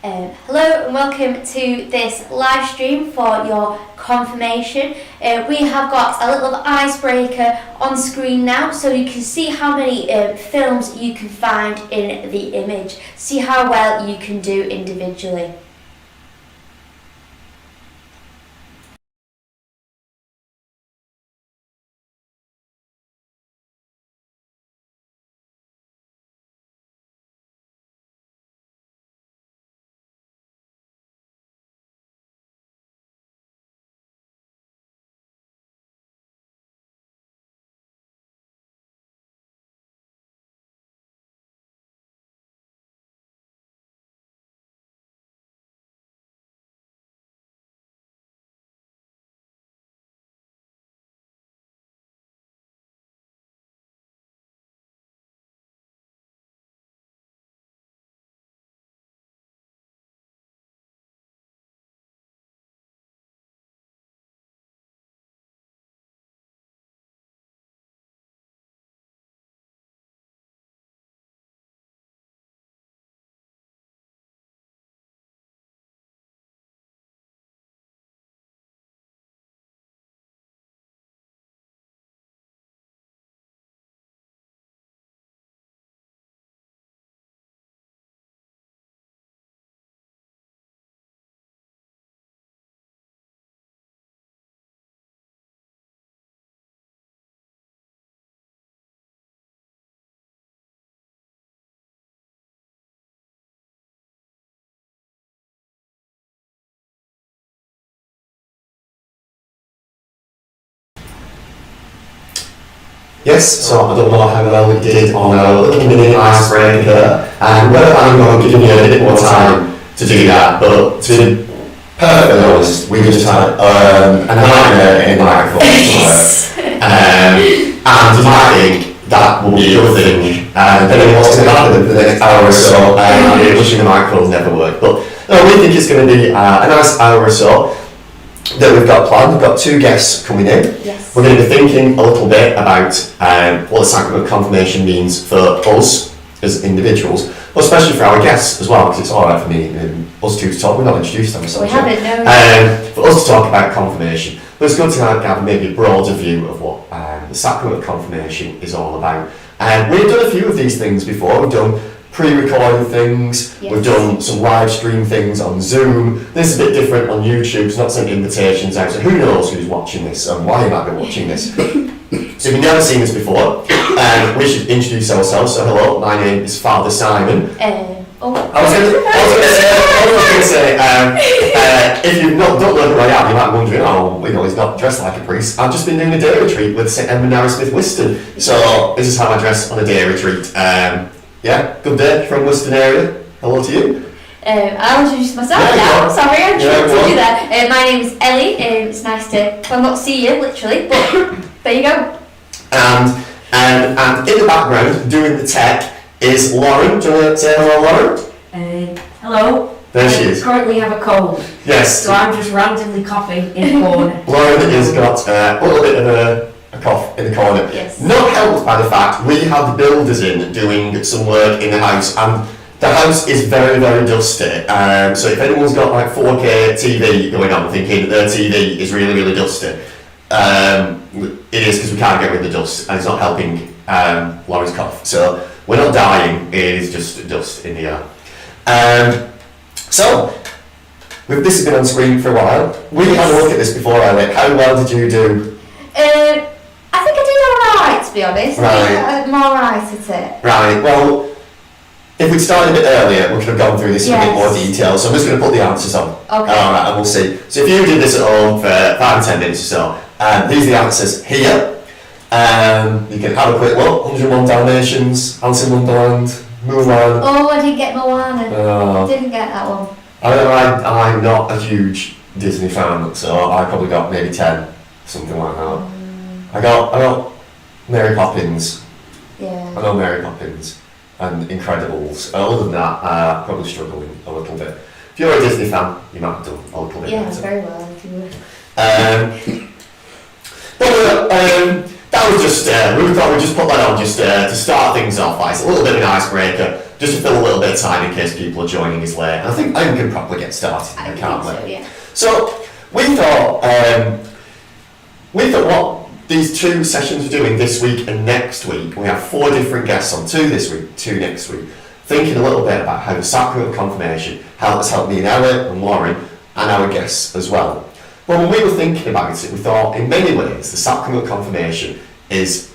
Hello and welcome to this live stream for your confirmation. We have got a little icebreaker on screen now, so you can see how many films you can find in the image. See how well you can do individually. Yes, so I don't know how well we did on our little mini icebreaker, and we're planning on giving you a bit more time to do that, but to be perfectly honest, we just had a nightmare in microphones, and you might think that will be a good thing, depending on what's going to happen for the next hour or so, wishing the microphones never work, but no, we think it's going to be a nice hour or so that we've got planned. We've got two guests coming in. Yes. We're going to be thinking a little bit about what the Sacrament of Confirmation means for us as individuals, but especially for our guests as well, because it's alright for me and us two to talk. We're not introduced ourselves. We haven't, no. For us to talk about confirmation, but it's good to have maybe a broader view of what the Sacrament of Confirmation is all about. We've done a few of these things before. We've done pre-recorded things, yes. We've done some live stream things on Zoom. This is a bit different on YouTube, it's not sending invitations out, so who knows who's watching this and why you might be watching this. So if you've never seen this before, we should introduce ourselves. So hello, my name is Father Simon. I was going to say, if you don't know who I am, you might be wondering, he's not dressed like a priest. I've just been doing a day retreat with St Edmund Arrowsmith Whiston, so this is how I dress on a day retreat. Yeah, good day from Whiston area. Hello to you. I'll introduce myself now. Sorry, I interrupted you there. My name is Ellie. It's nice to not see you, literally, but there you go. And in the background, doing the tech, is Lauren. Do you want to say hello, Lauren? Hello. There she is. I currently have a cold. Yes. So I'm just randomly coughing in the corner. Lauren has got a little bit of a cough in the corner. Yes. Not helped by the fact we have the builders in doing some work in the house, and the house is very, very dusty. So if anyone's got like 4K TV going on thinking their TV is really, really dusty, it is because we can't get rid of the dust, and it's not helping Lauren's cough. So we're not dying, it is just dust in the air. So, this has been on screen for a while. We had a look at this before, Ellie. How well did you do? I think I did alright, to be honest. Right. I'm alright at it. Right, well, if we'd started a bit earlier, we could have gone through this in a bit more detail, so I'm just going to put the answers on. Okay. Alright, and we'll see. So if you did this at home for 5 or 10 minutes or so, these are the answers here. You can have a quick look. 101 Dalmatians, Alice in Wonderland, Mulan. Oh, I didn't get Moana. Oh. Didn't get that one. I'm not a huge Disney fan, so I probably got maybe 10, something like that. I got Mary Poppins. Yeah. I know Mary Poppins and Incredibles. Other than that, I'm probably struggling a little bit. If you're a Disney fan, you might have done a little bit better. Very well, if you would. That was just, we thought we'd just put that on just to start things off. It's a little bit of an icebreaker. just to fill a little bit of time in case people are joining us late. And I think we can probably get started, I can't think we? so, yeah. So we thought what these 2 sessions we're doing this week and next week, we have 4 different guests on, 2 this week, 2 next week, thinking a little bit about how the Sacrament of Confirmation has helped me and Ella and Lauren and our guests as well. But when we were thinking about it, we thought in many ways the Sacrament of Confirmation is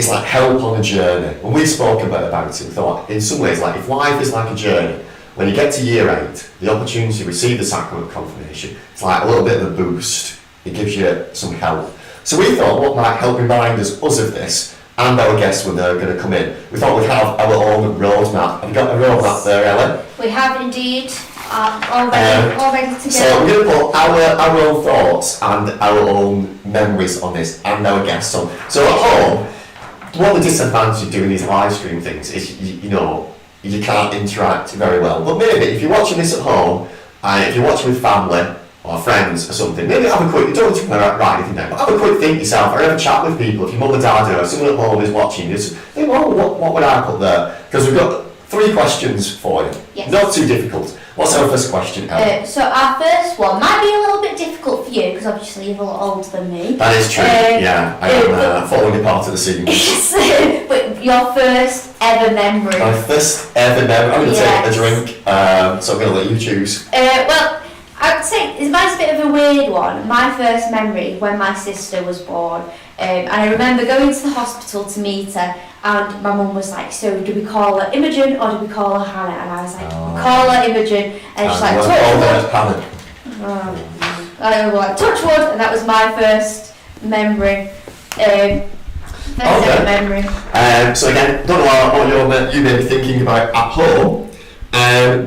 like help on a journey. When we spoke about it, we thought in some ways, like if life is like a journey, when you get to year 8, the opportunity to receive the Sacrament of Confirmation, it's like a little bit of a boost. It gives you some help. So we thought what might help remind us of this, and our guests when they're going to come in, we thought we'd have our own roadmap. Have you got a roadmap there, Ellen? We have indeed, all ready to go. So we're going to put our own thoughts and our own memories on this, and our guests on. So at home, one of the disadvantages of doing these live stream things is, you know, you can't interact very well. But maybe if you're watching this at home, if you're watching with family or friends or something, maybe have a quick, you don't need to write anything down, but have a quick think yourself, or have a chat with people. If your mum and dad or someone at home is watching, just think, well, what would I put there? Because we've got 3 questions for you. Yes. Not too difficult. What's our first question, Ellen? So our first one might be a little bit difficult for you, because obviously you're a lot older than me. That is true, yeah. I am following a part of the scene. Yes, but your first ever memory. My first ever memory. I'm going to take a drink, so I'm going to let you choose. Well, I would say mine's a bit of a weird one. My first memory when my sister was born, and I remember going to the hospital to meet her, and my mum was like, "So do we call her Imogen or do we call her Hannah?" And I was like, "Call her Imogen," and she's like, "Touch wood." I was like, "Touch wood," and that was my first memory. First ever memory. So again, don't know what you may be thinking about at home,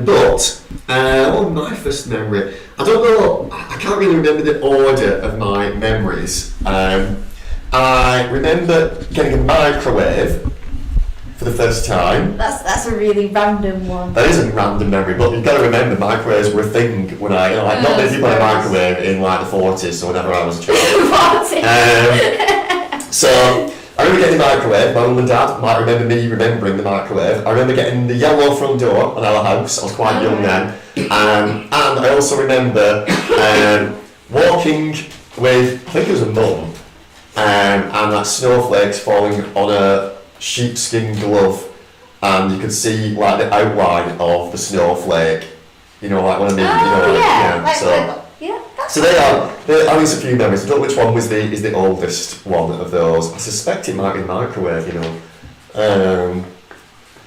but my first memory, I don't know, I can't really remember the order of my memories. I remember getting a microwave for the first time. That's a really random one. That is a random memory, but you've got to remember microwaves were a thing when not many people had a microwave in like the 40s or whenever I was a child. 40s. So I remember getting the microwave. My mum and dad might remember me remembering the microwave. I remember getting the yellow front door on our house. I was quite young then. And I also remember walking with, I think it was a mum, and like snowflakes falling on a sheepskin glove, and you could see like the outline of the snowflake. You know, like when I mean, So they are. There's a few memories. I don't know which one is the oldest one of those. I suspect it might be the microwave. You know.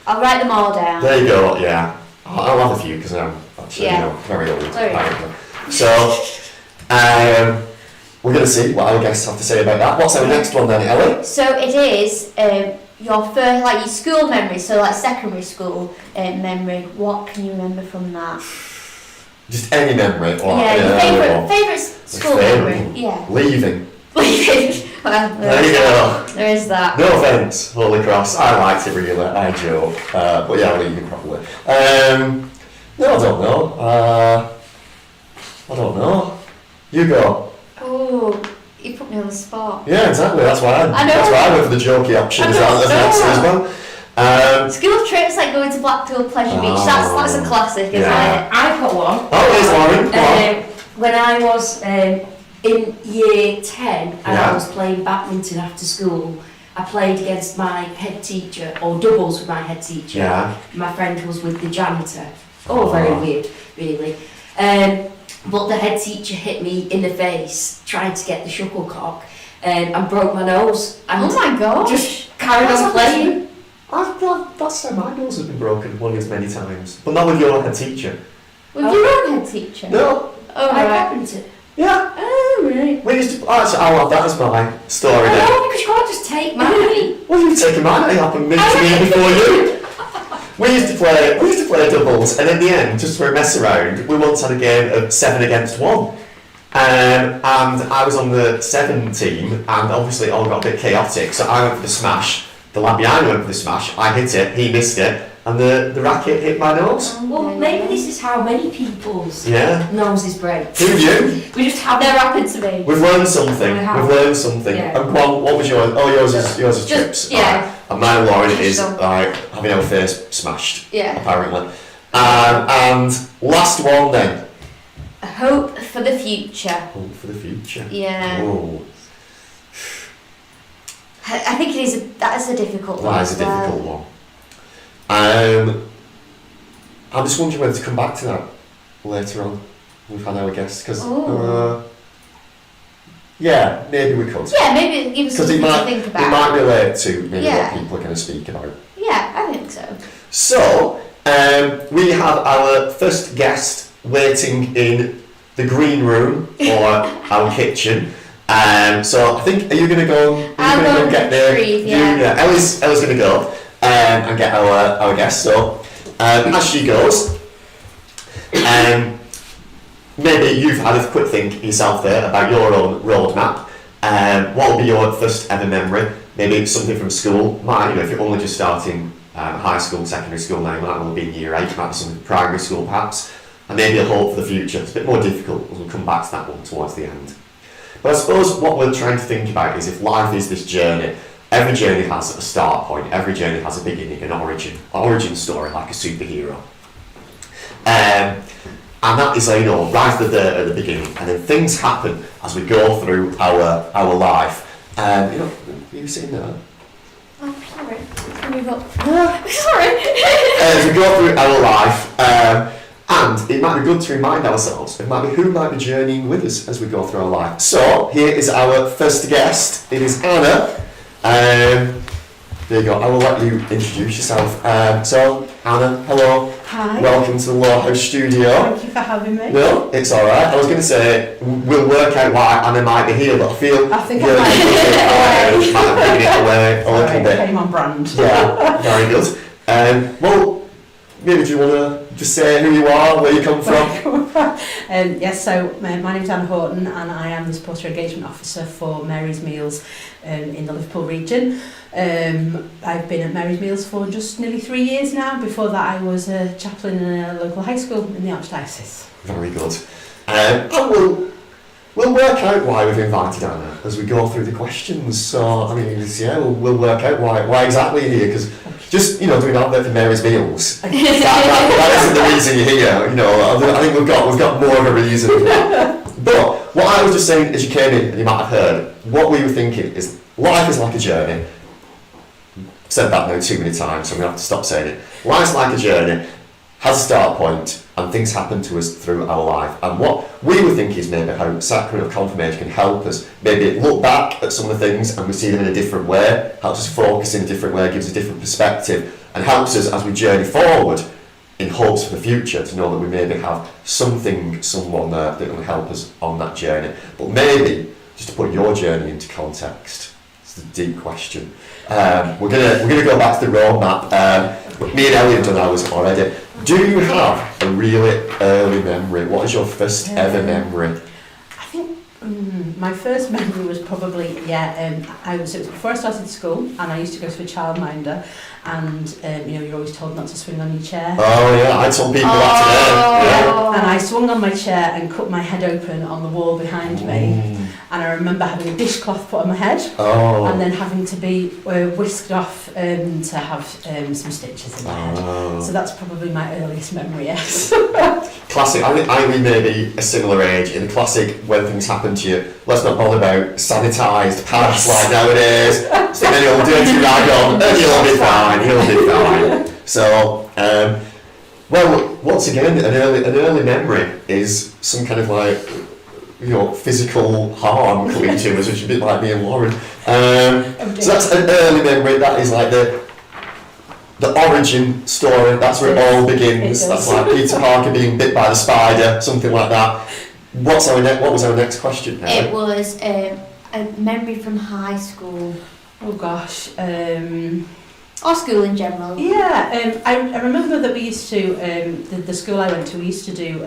I'll write them all down. There you go. Yeah, I'll have a few because I'm actually very old. So we're going to see what our guests have to say about that. What's our next one then, Ellie? So it is your first, like your school memory. So like secondary school memory. What can you remember from that? Just any memory. Or your favourite school memory. Yeah. Leaving. Well, there you go. There is that. No offence, Holy Cross. I liked it really. I joke. But yeah, leaving probably. No, I don't know. I don't know. You go. Oh, you put me on the spot. Yeah, exactly. That's why I know. That's why I went for the jokey option as an answer as well. School trips like going to Blackpool Pleasure Beach. That's a classic, isn't it? I've got one. Oh, here's Lauren. When I was in year 10 and I was playing badminton after school, I played against my head teacher, or doubles with my head teacher. Yeah. My friend was with the janitor. Very weird, really. But the head teacher hit me in the face trying to get the shuttlecock and broke my nose. And oh my god! Just carried on playing. That's how my nose has been broken one as many times. But not with your head teacher. With your own head teacher? No. Oh, I right. badminton. Yeah. Oh, right. We used to, actually, I'll have that as my story I then. know, because you can't just take mine. Well, you've taken mine, it happened to me before you. We used to play doubles, and in the end, just for a mess around, we once had a game of 7 against 1. And I was on the 7 team, and obviously it all got a bit chaotic, so I went for the smash. The lad behind went for the smash, I hit it, he missed it, and the racket hit my nose. Well, maybe this is how many people's Yeah. noses break. Who knew? We just have Never happened to me. We've learned something. We have. We've learned something. Yeah. And what was yours? Oh, yours is chips. Yeah. Right. And mine, Lauren, is Just like having our face smashed. Yeah. Apparently. And last one then. Hope for the future. Hope for the future. Yeah. Oh, I think that is a difficult one. that is a as well. difficult one. I'm just wondering whether to come back to that later on. We've had our guests because. Yeah, maybe we could. Yeah, maybe it gives us Because something to think about. it might relate to maybe Yeah. what people are going to speak about. Yeah, I think so. So, we have our first guest waiting in the green room or our kitchen. So I think, are you going to go? I'll go and retrieve, yeah. Ellie's going to go and get our guest. So, as she goes, maybe you've had a quick think yourself there about your own roadmap. What will be your first ever memory? Maybe it's something from school. If you're only just starting high school, secondary school now, that will be in year 8, might be something from primary school perhaps. And maybe a hope for the future. It's a bit more difficult, we'll come back to that one towards the end. But I suppose what we're trying to think about is if life is this journey, every journey has a start point, every journey has a beginning, an origin story, like a superhero. And that is, right at the beginning, and then things happen as we go through our life. Are you seeing that? Oh, sorry. Let's move up. Sorry. As we go through our life, and it might be good to remind ourselves, who might be journeying with us as we go through our life. So, here is our first guest. It is Anna. There you go. I will let you introduce yourself. So, Anna, hello. Hi. Welcome to the Law House Studio. Thank you for having me. No, it's all right. I was going to say we'll work out why Anna might be here, but I feel I think really I might have given it away a little Sorry, bit. came on brand. Yeah, very good. Well, maybe do you want to just say who you are, where you come from? Yes, so my name's Anna Houghton and I am the Supporter Engagement Officer for Mary's Meals in the Liverpool region. I've been at Mary's Meals for just nearly 3 years now. Before that I was a chaplain in a local high school in the Archdiocese. Very good. And we'll work out why we've invited Anna as we go through the questions. So, we'll work out why exactly you're here, because just, doing advert for Mary's Meals, that isn't the reason you're here, I think we've got more of a reason. But what I was just saying as you came in, and you might have heard, what we were thinking is life is like a journey. I've said that now too many times, so I'm going to have to stop saying it. Life's like a journey, has a start point, and things happen to us through our life. And what we were thinking is maybe how Sacrament of Confirmation can help us maybe look back at some of the things and we see them in a different way, helps us focus in a different way, gives a different perspective, and helps us as we journey forward in hopes for the future to know that we maybe have someone there that will help us on that journey. But maybe, just to put your journey into context, it's a deep question. We're gonna go back to the roadmap. Me and Ellie have done ours already. Do you have a really early memory? What is your first ever memory? I think my first memory was probably, it was before I started school and I used to go to a childminder and you're always told not to swing on your chair. Oh yeah, I told people that today. Yeah. And I swung on my chair and cut my head open on the wall behind me. And I remember having a dishcloth put on my head and then having to be whisked off to have some stitches in my head. So that's probably my earliest memory, yes. Classic. I think we may be a similar age. In the classic, when things happen to you, let's not bother about sanitised pads like nowadays. Stick any old dirty rag on and you'll be fine. So, once again, an early memory is some kind of physical harm coming to us, which is a bit like me and Lauren. So that's an early memory. That is like the origin story. That's where it all begins. That's like Peter Parker being bit by the spider, something like that. What was our next question? It was a memory from high school. Oh gosh. Or school in general. Yeah, I remember that we used to, the school I went to, we used to do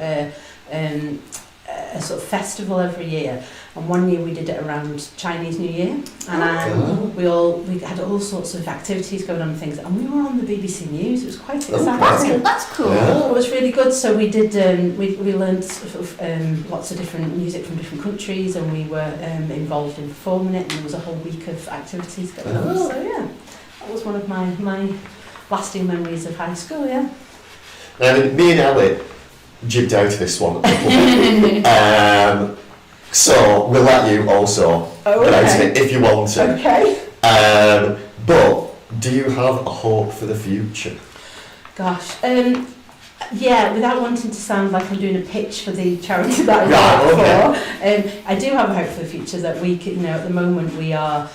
a sort of festival every year, and one year we did it around Chinese New Year, and we had all sorts of activities going on and things, and we were on the BBC News. It was quite exciting. That's cool. Yeah. It was really good. So we did we learned sort of, lots of different music from different countries, and we were involved in performing it, and there was a whole week of activities going on. So yeah, that was one of my lasting memories of high school. Yeah. Me and Ellie jibbed out of this one a little bit. So we'll let you also get out of it if you want to. Okay. But do you have a hope for the future? Gosh. Yeah, without wanting to sound like I'm doing a pitch for the charity that I work for, I do have a hope for the future that we can, at the moment we are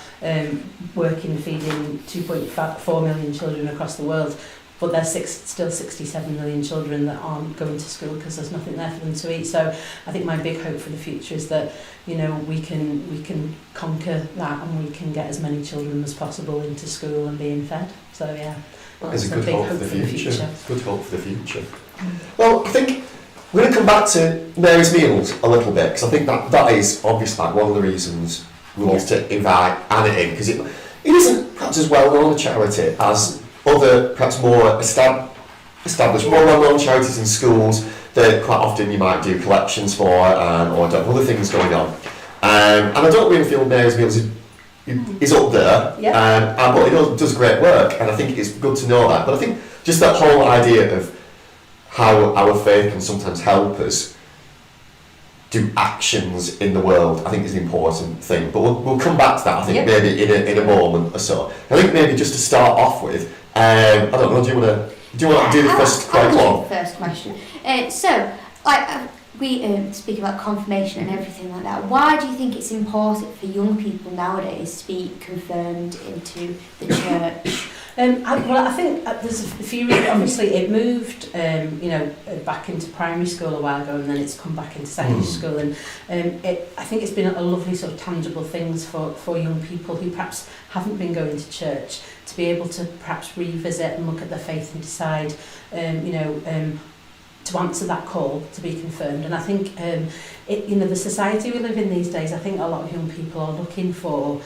working feeding 2.4 million children across the world. But there's still 67 million children that aren't going to school because there's nothing there for them to eat. So I think my big hope for the future is that we can conquer that, and we can get as many children as possible into school and being fed. So yeah, that is a that's good hope for the future. Good hope for the future. Well, I think we're going to come back to Mary's Meals a little bit, because I think that is obviously like one of the reasons we want to invite Anna in, because it isn't perhaps as well known a charity as other, perhaps more established, more well-known charities in schools that quite often you might do collections for, or have other things going on. And I don't really feel Mary's Meals is up there, but it does great work, and I think it's good to know that. But I think just that whole idea of how our faith can sometimes help us do actions in the world, I think is an important thing. But we'll come back to that, I think, maybe in a moment or so. I think maybe just to start off with, I don't know, do you want to do the first question? So, we speak about confirmation and everything like that. Why do you think it's important for young people nowadays to be confirmed into the church? I think there's a few. Obviously, it moved, back into primary school a while ago, and then it's come back into secondary school. And I think it's been a lovely sort of tangible things for young people who perhaps haven't been going to church to be able to perhaps revisit and look at their faith and decide, to answer that call to be confirmed. And I think, the society we live in these days, I think a lot of young people are looking for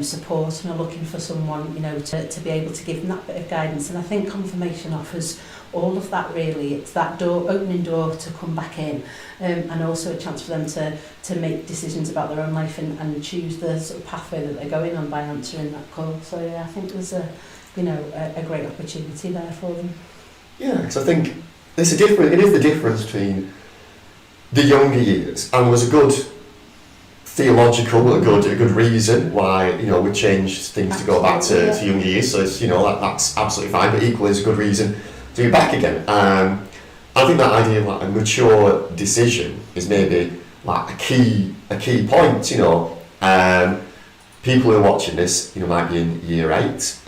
support and are looking for someone, to be able to give them that bit of guidance. And I think confirmation offers all of that really. It's that opening door to come back in, and also a chance for them to make decisions about their own life and choose the sort of pathway that they're going on by answering that call. So yeah, I think there's a great opportunity there for them. Yeah, because I think it is the difference between the younger years, and there's a good theological, a good reason why we changed things to go back to younger years. So it's that's absolutely fine, but equally is a good reason to be back again. I think that idea of a mature decision is maybe a key point. People who are watching this, might be in year 8.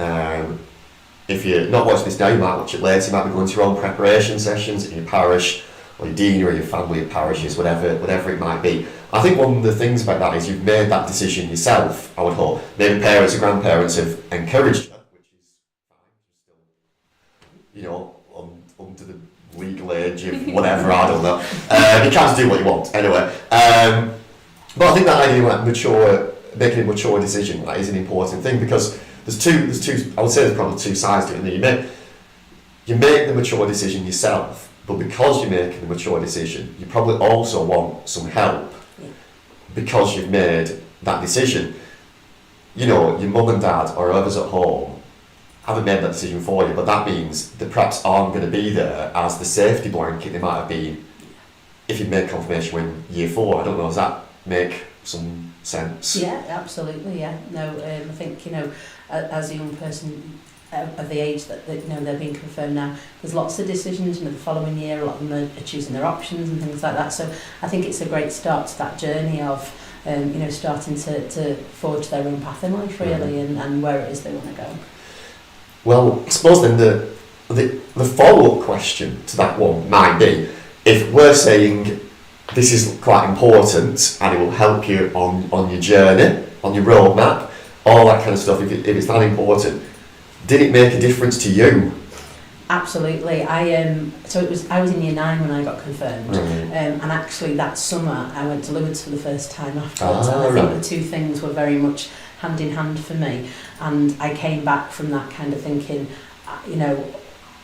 If you're not watching this now, you might watch it later. You might be going to your own preparation sessions in your parish, or your dean, or your family of parishes, whatever it might be. I think one of the things about that is you've made that decision yourself, I would hope. Maybe parents or grandparents have encouraged you, which is fine, under the legal age of whatever, I don't know. You can't do what you want, anyway. But I think that idea of making a mature decision is an important thing, because there's two, I would say there's probably two sides to it. You make the mature decision yourself, but because you're making the mature decision, you probably also want some help because you've made that decision. Your mum and dad or others at home haven't made that decision for you, but that means they perhaps aren't going to be there as the safety blanket they might have been if you'd made confirmation in year 4. I don't know, does that make some sense? Yeah, absolutely, yeah. No, I think, as a young person of the age that they're being confirmed now, there's lots of decisions. The following year, a lot of them are choosing their options and things like that. So I think it's a great start to that journey of starting to forge their own path in life really, and where it is they want to go. Well, I suppose then the follow-up question to that one might be, if we're saying this is quite important and it will help you on your journey, on your roadmap, all that kind of stuff, if it's that important, did it make a difference to you Absolutely. I was in year 9 when I got confirmed, and actually that summer I went to Lourdes for the first time afterwards. And I think the two things were very much hand in hand for me. And I came back from that kind of thinking, you know,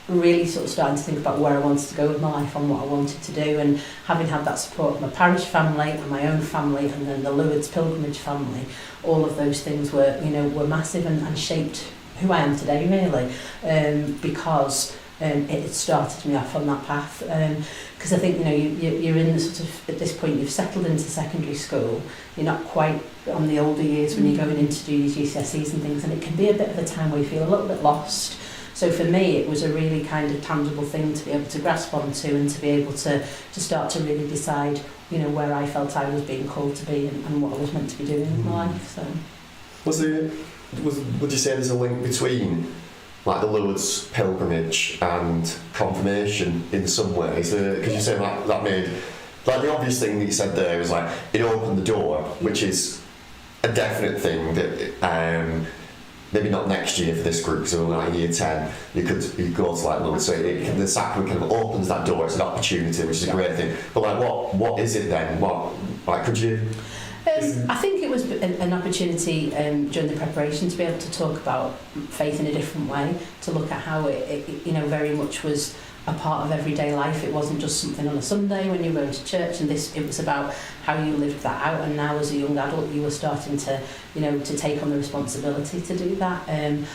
really sort of starting to think about where I wanted to go with my life and what I wanted to do, and having had that support of my parish family and my own family and then the Lourdes pilgrimage family, all of those things were, you know, were massive and shaped who I am today, really, because it started me off on that path. Because I think, you know, you're in the sort of, at this point, you've settled into secondary school, you're not quite on the older years when you're going in to do your GCSEs and things, and it can be a bit of a time where you feel a little bit lost. So for me, it was a really kind of tangible thing to be able to grasp onto and to be able to start to really decide, you know, where I felt I was being called to be and what I was meant to be doing in my life. So, would you say there's a link between like the Lourdes pilgrimage and confirmation in some ways? Because you say that made, like the obvious thing that you said there was like it opened the door, which is a definite thing that maybe not next year for this group, so like in year 10 you could go to like Lourdes, so the sacrament kind of opens that door. It's an opportunity, which is a great thing. But like what is it then? What, like, could you? I think it was an opportunity during the preparation to be able to talk about faith in a different way, to look at how it you know, very much was a part of everyday life. It wasn't just something on a Sunday when you were going to church, and it was about how you lived that out, and now as a young adult you were starting to, you know, to take on the responsibility to do that. And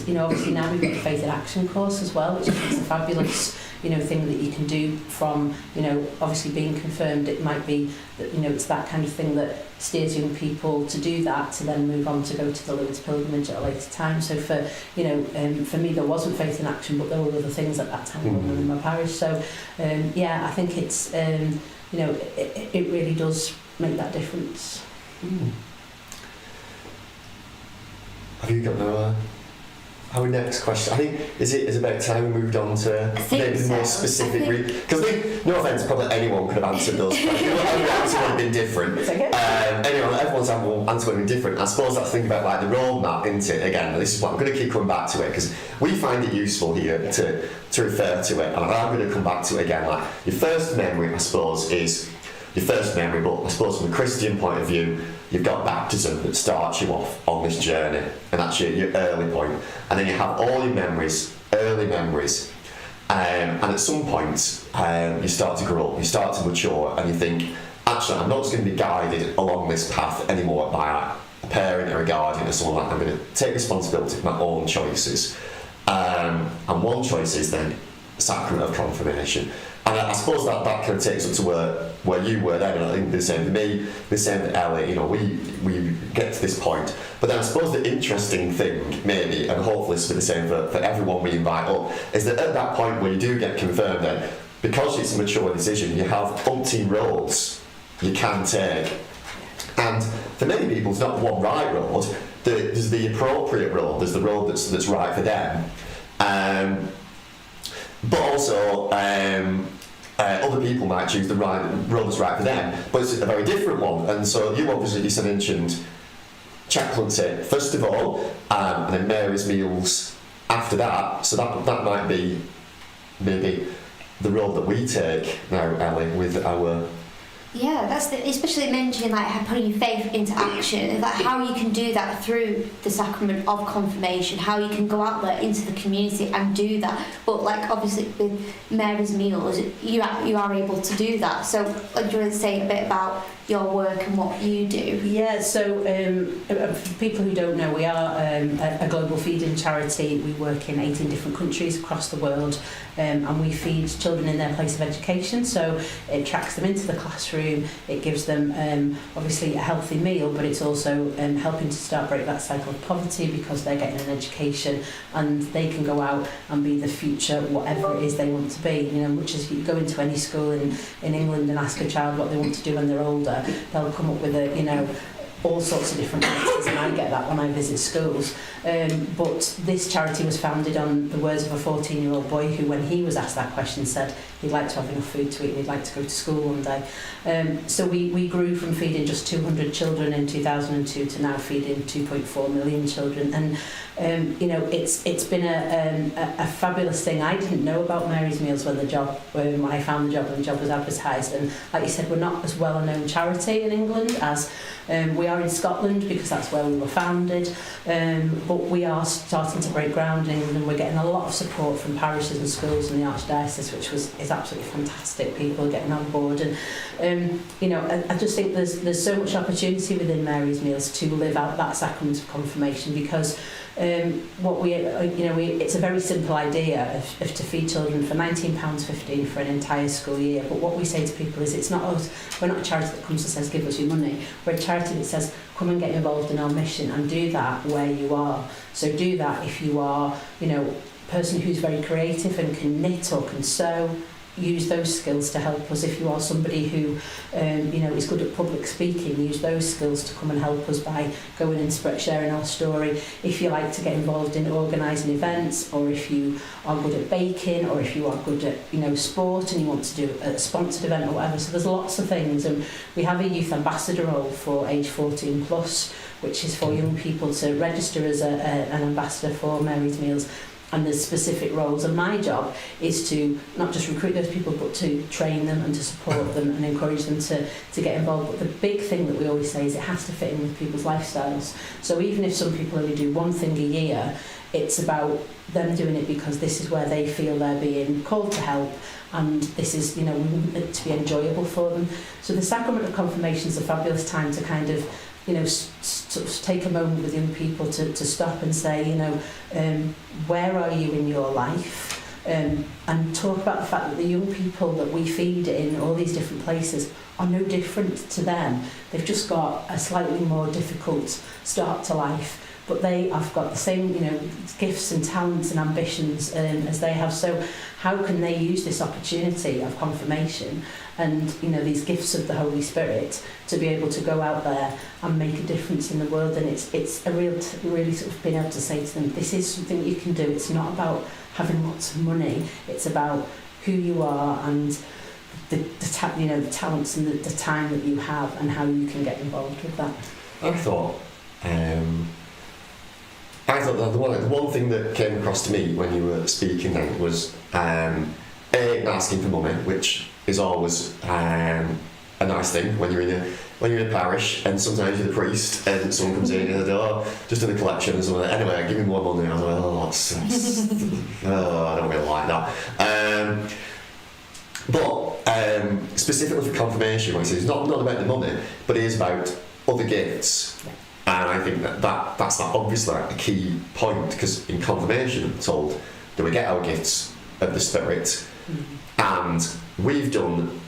you know, obviously now we've got the Faith in Action course as well, which I think is a fabulous, you know, thing that you can do from, you know, obviously being confirmed. It might be that, you know, it's that kind of thing that steers young people to do that, to then move on to go to the Lourdes pilgrimage at a later time. So for, you know, for me there wasn't Faith in Action, but there were other things at that time going on in my parish. So yeah, I think it's you know, it really does make that difference. Have you got no? Our next question, I think, is it about time we moved on to maybe the more specific, because no offence, probably anyone could have answered those questions. Every answer would have been different. Everyone's answer would have been different. I suppose that's the thing about like the roadmap, isn't it? Again, this is what I'm going to keep coming back to it, because we find it useful here to refer to it, and I'm going to come back to it again. Like your first memory, I suppose, is your first memory, but I suppose from a Christian point of view, you've got baptism that starts you off on this journey, and that's your early point. And then you have all your memories, early memories, and at some point you start to grow up, you start to mature, and you think, actually, I'm not just going to be guided along this path anymore by a parent or a guardian or someone. Like, I'm going to take responsibility for my own choices. And one choice is then Sacrament of Confirmation. And I suppose that kind of takes us to where you were then, and I think the same for me, the same for Ellie. You know, we get to this point. But then I suppose the interesting thing, maybe, and hopefully this will be the same for everyone we invite up, is that at that point where you do get confirmed, then, because it's a mature decision, you have umpteen roads you can take. And for many people, it's not one right road. There's the appropriate road. There's the road that's right for them. But also, other people might choose the road that's right for them, but it's a very different one. And so you obviously just mentioned chaplaincy first of all, and then Mary's meals after that. So that might be maybe the road that we take now, Ellie, with our. Yeah, that's especially mentioning like putting your faith into action, like how you can do that through the Sacrament of Confirmation, how you can go out there into the community and do that. But like obviously with Mary's meals, you are able to do that. So like, do you want to say a bit about your work and what you do? Yeah, so for people who don't know, we are a global feeding charity. We work in 18 different countries across the world, and we feed children in their place of education. So it tracks them into the classroom, it gives them obviously a healthy meal, but it's also helping to break that cycle of poverty, because they're getting an education and they can go out and be the future whatever it is they want to be. You know, much as you go into any school in England and ask a child what they want to do when they're older, they'll come up with all sorts of different answers, and I get that when I visit schools. But this charity was founded on the words of a 14-year-old boy who, when he was asked that question, said he'd like to have enough food to eat and he'd like to go to school one day. So we grew from feeding just 200 children in 2002 to now feeding 2.4 million children. And you know, it's been a fabulous thing. I didn't know about Mary's Meals when I found the job and the job was advertised. And like you said, we're not as well a known charity in England as we are in Scotland, because that's where we were founded. But we are starting to break ground in England, and we're getting a lot of support from parishes and schools in the Archdiocese, which is absolutely fantastic. People are getting on board, and you know, I just think there's so much opportunity within Mary's Meals to live out that Sacrament of Confirmation, because it's a very simple idea of to feed children for £19.15 for an entire school year. But what we say to people is, it's not us. We're not a charity that comes and says, give us your money. We're a charity that says, come and get involved in our mission, and do that where you are. So do that if you are, you know, a person who's very creative and can knit or can sew. Use those skills to help us. If you are somebody who is good at public speaking, use those skills to come and help us by going and sharing our story. If you like to get involved in organising events, or if you are good at baking, or if you are good at sport and you want to do a sponsored event or whatever. So there's lots of things, and we have a youth ambassador role for age 14 plus, which is for young people to register as an ambassador for Mary's Meals. And there's specific roles, and my job is to not just recruit those people, but to train them and to support them and encourage them to get involved. But the big thing that we always say is it has to fit in with people's lifestyles. So even if some people only do one thing a year, it's about them doing it because this is where they feel they're being called to help, and this is, we want it to be enjoyable for them. So the Sacrament of Confirmation is a fabulous time to kind of sort of take a moment with young people to stop and say, where are you in your life? And talk about the fact that the young people that we feed in all these different places are no different to them. They've just got a slightly more difficult start to life, but they have got the same, gifts and talents and ambitions as they have. So how can they use this opportunity of confirmation and, these gifts of the Holy Spirit to be able to go out there and make a difference in the world? And it's a really sort of being able to say to them, this is something that you can do. It's not about having lots of money. It's about who you are and the talents and the time that you have, and how you can get involved with that. I thought that the one thing that came across to me when you were speaking then was asking for money, which is always a nice thing when you're in a parish, and sometimes you're the priest and someone comes in and they just in a collection or something. Anyway, give me more money. I was like, I don't really like that. But specifically for confirmation, like I said, it's not about the money, but it is about other gifts. And I think that's obviously a key point, because in confirmation I'm told that we get our gifts of the Spirit, and we've done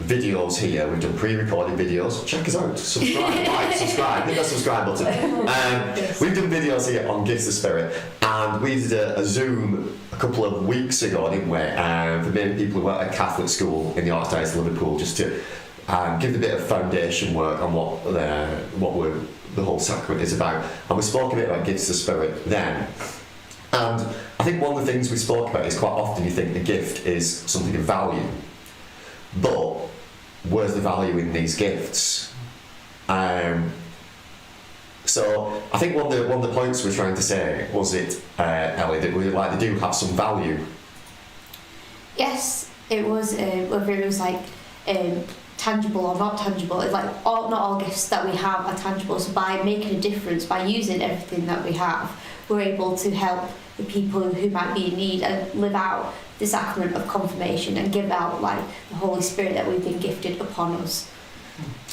videos here. We've done pre-recorded videos. Check us out. Subscribe, subscribe. Hit that subscribe button. We've done videos here on Gifts of Spirit, and we did a Zoom a couple of weeks ago, didn't we? For many people who work at Catholic school in the Archdiocese of Liverpool, just to give a bit of foundation work on what the whole sacrament is about. And we spoke a bit about Gifts of Spirit then. And I think one of the things we spoke about is quite often you think a gift is something of value, but where's the value in these gifts? So I think one of the points we're trying to say was Ellie, that they do have some value. Yes, it was. Whether it was tangible or not tangible, it's not all gifts that we have are tangible. So by making a difference, by using everything that we have, we're able to help the people who might be in need and live out the Sacrament of Confirmation and give out the Holy Spirit that we've been gifted upon us.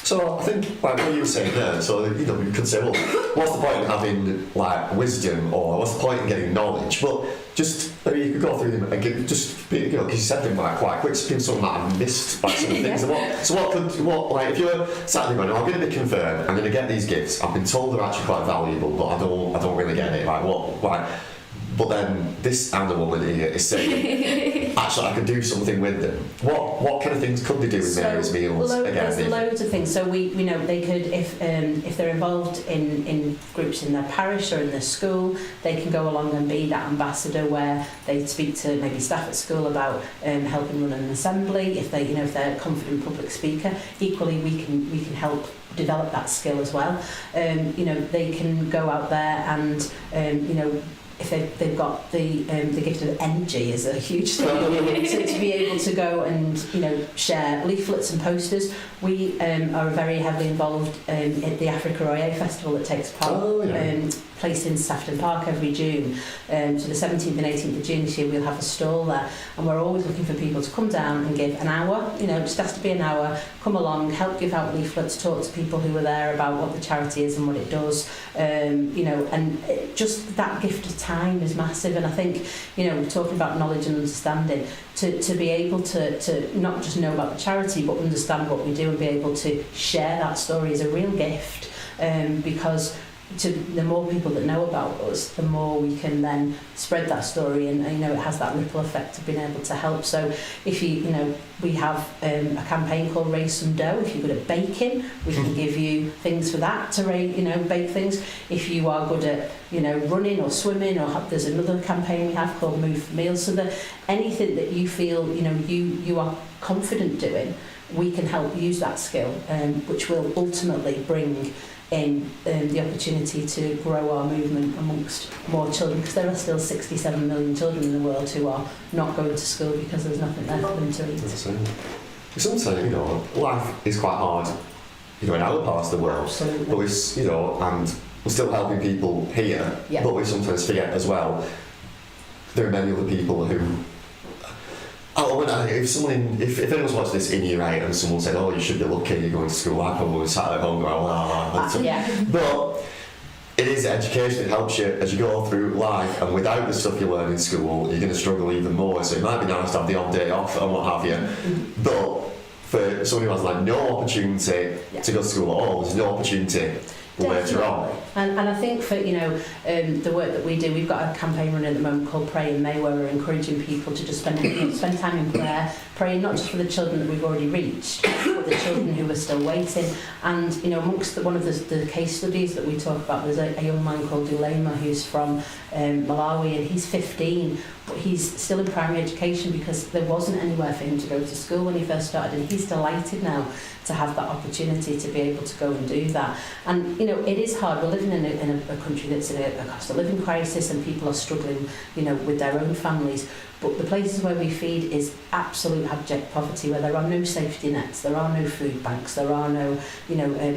So I think what you were saying there, so you could say, well, what's the point in having wisdom, or what's the point in getting knowledge? But just maybe you could go through them again, just because you said them quite quick, so something that I missed some things. If you're sat there going, I'm going to be confirmed, I'm going to get these gifts, I've been told they're actually quite valuable, but I don't really get it. But then this and the woman here is saying, actually actually I could do something with them. What kind of things could they do with Mary's Meals? There's loads of things. So we know they could, if they're involved in groups in their parish or in their school, they can go along and be that ambassador where they speak to maybe staff at school about helping run an assembly. If they're a confident public speaker, equally we can help develop that skill as well. They can go out there and if they've got the gift of energy is a huge thing. So to be able to go and share leaflets and posters. We are very heavily involved at the Africa Roye Festival that takes place in Safton Park every June. So the 17th and 18th of June this year we'll have a stall there, and we're always looking for people to come down and give an hour. Just has to be an hour. Come along, help give out leaflets, talk to people who are there about what the charity is and what it does. And just that gift of time is massive. And I think we're talking about knowledge and understanding. To be able to not just know about the charity but understand what we do and be able to share that story is a real gift, because the more people that know about us, the more we can then spread that story, and it has that ripple effect of being able to help. So if we have a campaign called Raise Some Dough. If you're good at baking, we can give you things for that to bake things. If you are good at running or swimming, or there's another campaign we have called Move for Meals. So that anything that you feel you are confident doing, we can help use that skill, which will ultimately bring in the opportunity to grow our movement amongst more children, because there are still 67 million children in the world who are not going to school because there's nothing there for them to eat. Sometimes, life is quite hard, in our parts of the world. Absolutely. But and we're still helping people here, but we sometimes forget as well, there are many other people who if anyone's watching this in year 8 and someone said, you should be lucky you're going to school, I probably sat at home going, But it is education, it helps you as you go through life, and without the stuff you learn in school, you're going to struggle even more. So it might be nice to have the odd day off and what have you, but for someone who has no opportunity to go to school at all, there's no opportunity later on. And I think for the work that we do, we've got a campaign running at the moment called Pray in May, where we're encouraging people to just spend time in prayer, praying not just for the children that we've already reached, but the children who are still waiting. And amongst one of the case studies that we talk about, there's a young man called Dulema who's from Malawi, and he's 15, but he's still in primary education because there wasn't anywhere for him to go to school when he first started, and he's delighted now to have that opportunity to be able to go and do that. And it is hard. We're living in a country that's in a cost of living crisis, and people are struggling with their own families. But the places where we feed is absolute abject poverty, where there are no safety nets, there are no food banks, there are no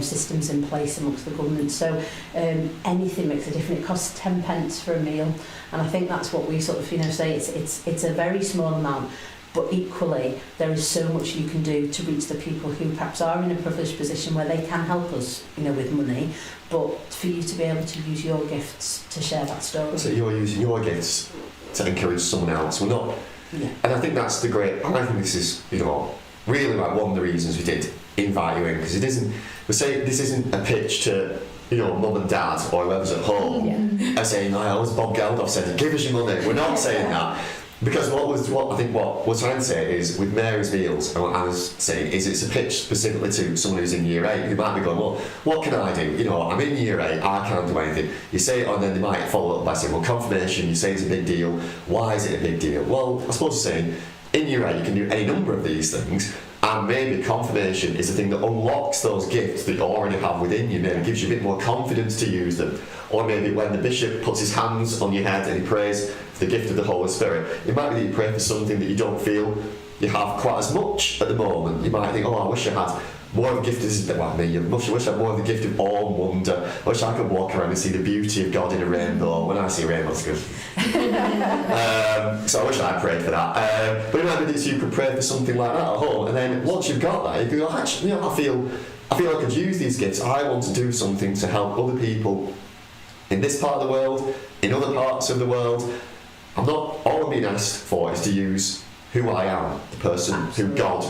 systems in place amongst the government. So anything makes a difference. It costs 10 pence for a meal, and I think that's what we sort of say. It's a very small amount, but equally there is so much you can do to reach the people who perhaps are in a privileged position where they can help us with money, but for you to be able to use your gifts to share that story. So you're using your gifts to encourage someone else. We're not, and I think that's the great. I think this is really like one of the reasons we did invite you in, because this isn't a pitch to mum and dad or whoever's at home and saying, as Bob Geldof said, give us your money. We're not saying that. Because what we're trying to say is, with Mary's Meals, and what Anna's saying is, it's a pitch specifically to someone who's in year 8 who might be going, well, what can I do? I'm in year 8, I can't do anything. You say it, and then they might follow up by saying, well, confirmation, you say it's a big deal. Why is it a big deal? Well, I suppose you're saying, in year 8 you can do any number of these things, and maybe confirmation is the thing that unlocks those gifts that you already have within you, maybe gives you a bit more confidence to use them. Or maybe when the bishop puts his hands on your head and he prays for the gift of the Holy Spirit, it might be that you pray for something that you don't feel you have quite as much at the moment. You might think, I wish I had more of a gift I wish I had more of the gift of awe and wonder. I wish I could walk around and see the beauty of God in a rainbow. When I see a rainbow, it's good. So I wish I prayed for that. But it might be that you could pray for something like that at home, and then once you've got that, you can go, actually, I feel I could use these gifts. I want to do something to help other people in this part of the world, in other parts of the world. All I'm being asked for is to use who I am, the person who God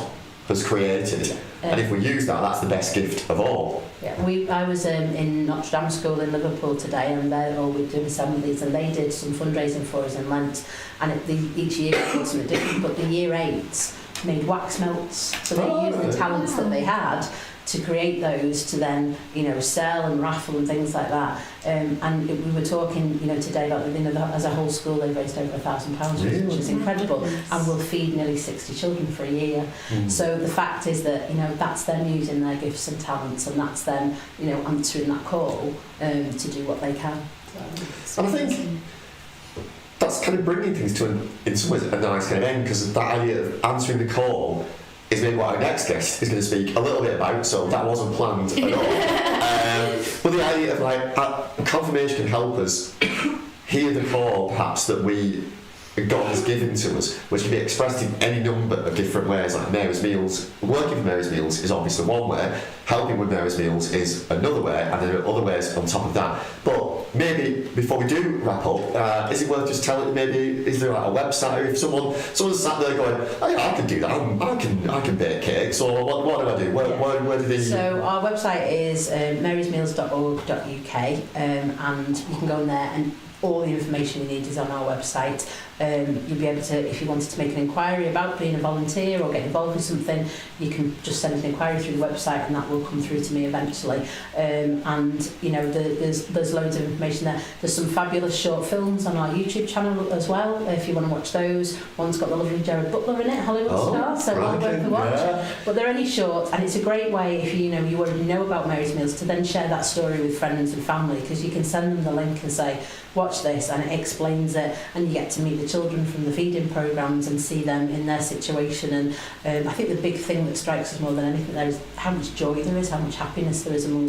has created, And if we use that, that's the best gift of all. Yeah, I was in Notre Dame School in Liverpool today, and they're all doing assemblies, and they did some fundraising for us in Lent, and each year it was something different, but the year 8s made wax melts, so they used the talents that they had to create those to then, sell and raffle and things like that. We were talking, today about, as a whole school they've raised over £1,000, which is incredible, and will feed nearly 60 children for a year. So the fact is that, that's them using their gifts and talents, and that's them, answering that call to do what they can. And I think that's kind of bringing things to, in some ways, a nice kind of end, because that idea of answering the call is maybe what our next guest is going to speak a little bit about, so that wasn't planned at all. But the idea of confirmation can help us hear the call, perhaps, that God has given to us, which can be expressed in any number of different ways, like Mary's Meals. Working for Mary's Meals is obviously one way, helping with Mary's Meals is another way, and there are other ways on top of that. But maybe, before we do wrap up, is it worth just telling, maybe, is there like a website, or if someone's sat there going, oh yeah, I can do that, I can bake cakes, or what do I do? Where do they... So our website is marysmeals.org.uk, and you can go in there, and all the information you need is on our website. You'll be able to, if you wanted to make an inquiry about being a volunteer or get involved in something, you can just send an inquiry through the website, and that will come through to me eventually. There's loads of information there. There's some fabulous short films on our YouTube channel as well, if you want to watch those. One's got the lovely Gerard Butler in it, Hollywood star, so well worth the watch. Yeah. But they're only short, and it's a great way, if you already know about Mary's Meals, to then share that story with friends and family, because you can send them the link and say, watch this, and it explains it, and you get to meet the children from the feeding programmes and see them in their situation. And I think the big thing that strikes us more than anything there is how much joy there is, how much happiness there is among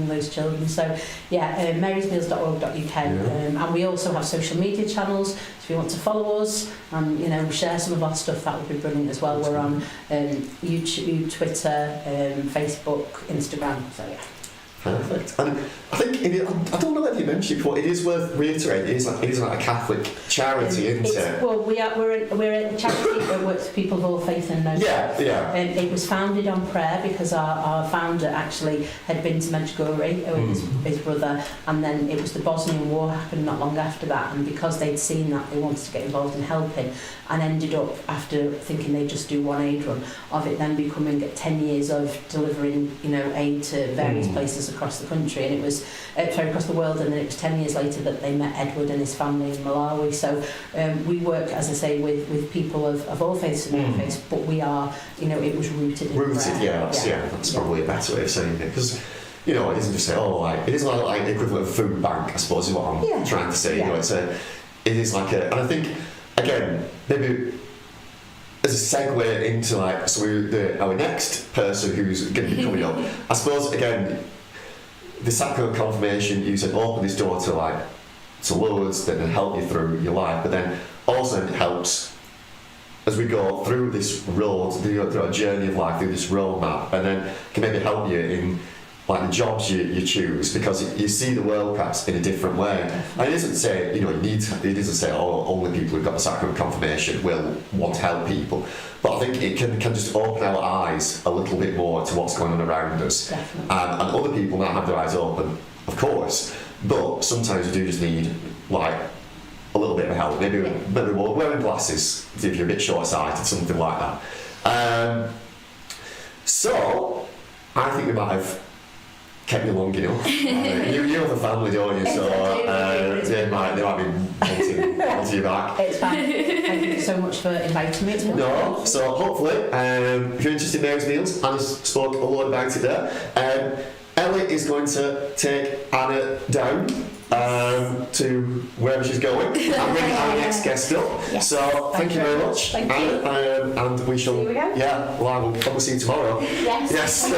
those children. So yeah, marysmeals.org.uk, and we also have social media channels, so if you want to follow us and share some of our stuff, that would be brilliant as well. We're on YouTube, Twitter, Facebook, Instagram, so yeah. Perfect. And I think, I don't know whether you mentioned it before, it is worth reiterating, it is like a Catholic charity, isn't it? Well, we're a charity that works for people of all faith and no faith. Yeah. It was founded on prayer, because our founder actually had been to Medjugorje with his brother, and then it was the Bosnian War happened not long after that, and because they'd seen that, they wanted to get involved in helping, and ended up, after thinking they'd just do one aid run, of it then becoming 10 years of delivering aid to various places across the country, and it was across the world, and then it was 10 years later that they met Edward and his family in Malawi. So we work, as I say, with people of all faiths and no faiths, but we are, it was rooted in prayer. That's probably a better way of saying it, because it isn't just say, it isn't like the equivalent of food bank, I suppose, is what I'm trying to say. It is like and I think, again, maybe as a segue into our next person who's going to be coming up, I suppose, again, the Sacrament of Confirmation, you said, open this door to loads that will help you through your life, but then also it helps as we go through this road, through our journey of life, through this roadmap, and then can maybe help you in the jobs you choose, because you see the world perhaps in a different way. And it doesn't say, it doesn't say, only people who've got the Sacrament of Confirmation will want to help people. But I think it can just open our eyes a little bit more to what's going on around us. And other people might have their eyes open, of course, but sometimes you do just need a little bit of help. Maybe wearing glasses if you're a bit short-sighted, something like that. So I think we might have kept me long enough. You have a family, don't you? So they might be wanting you back. It's fine. Thank you so much for inviting me. No, so hopefully, if you're interested in Mary's Meals, Anna spoke a lot about it there. Ellie is going to take Anna down to wherever she's going and bring our next guest up. Yes. So thank you very much. Thank you. And we shall. We'll probably see you tomorrow. Yes.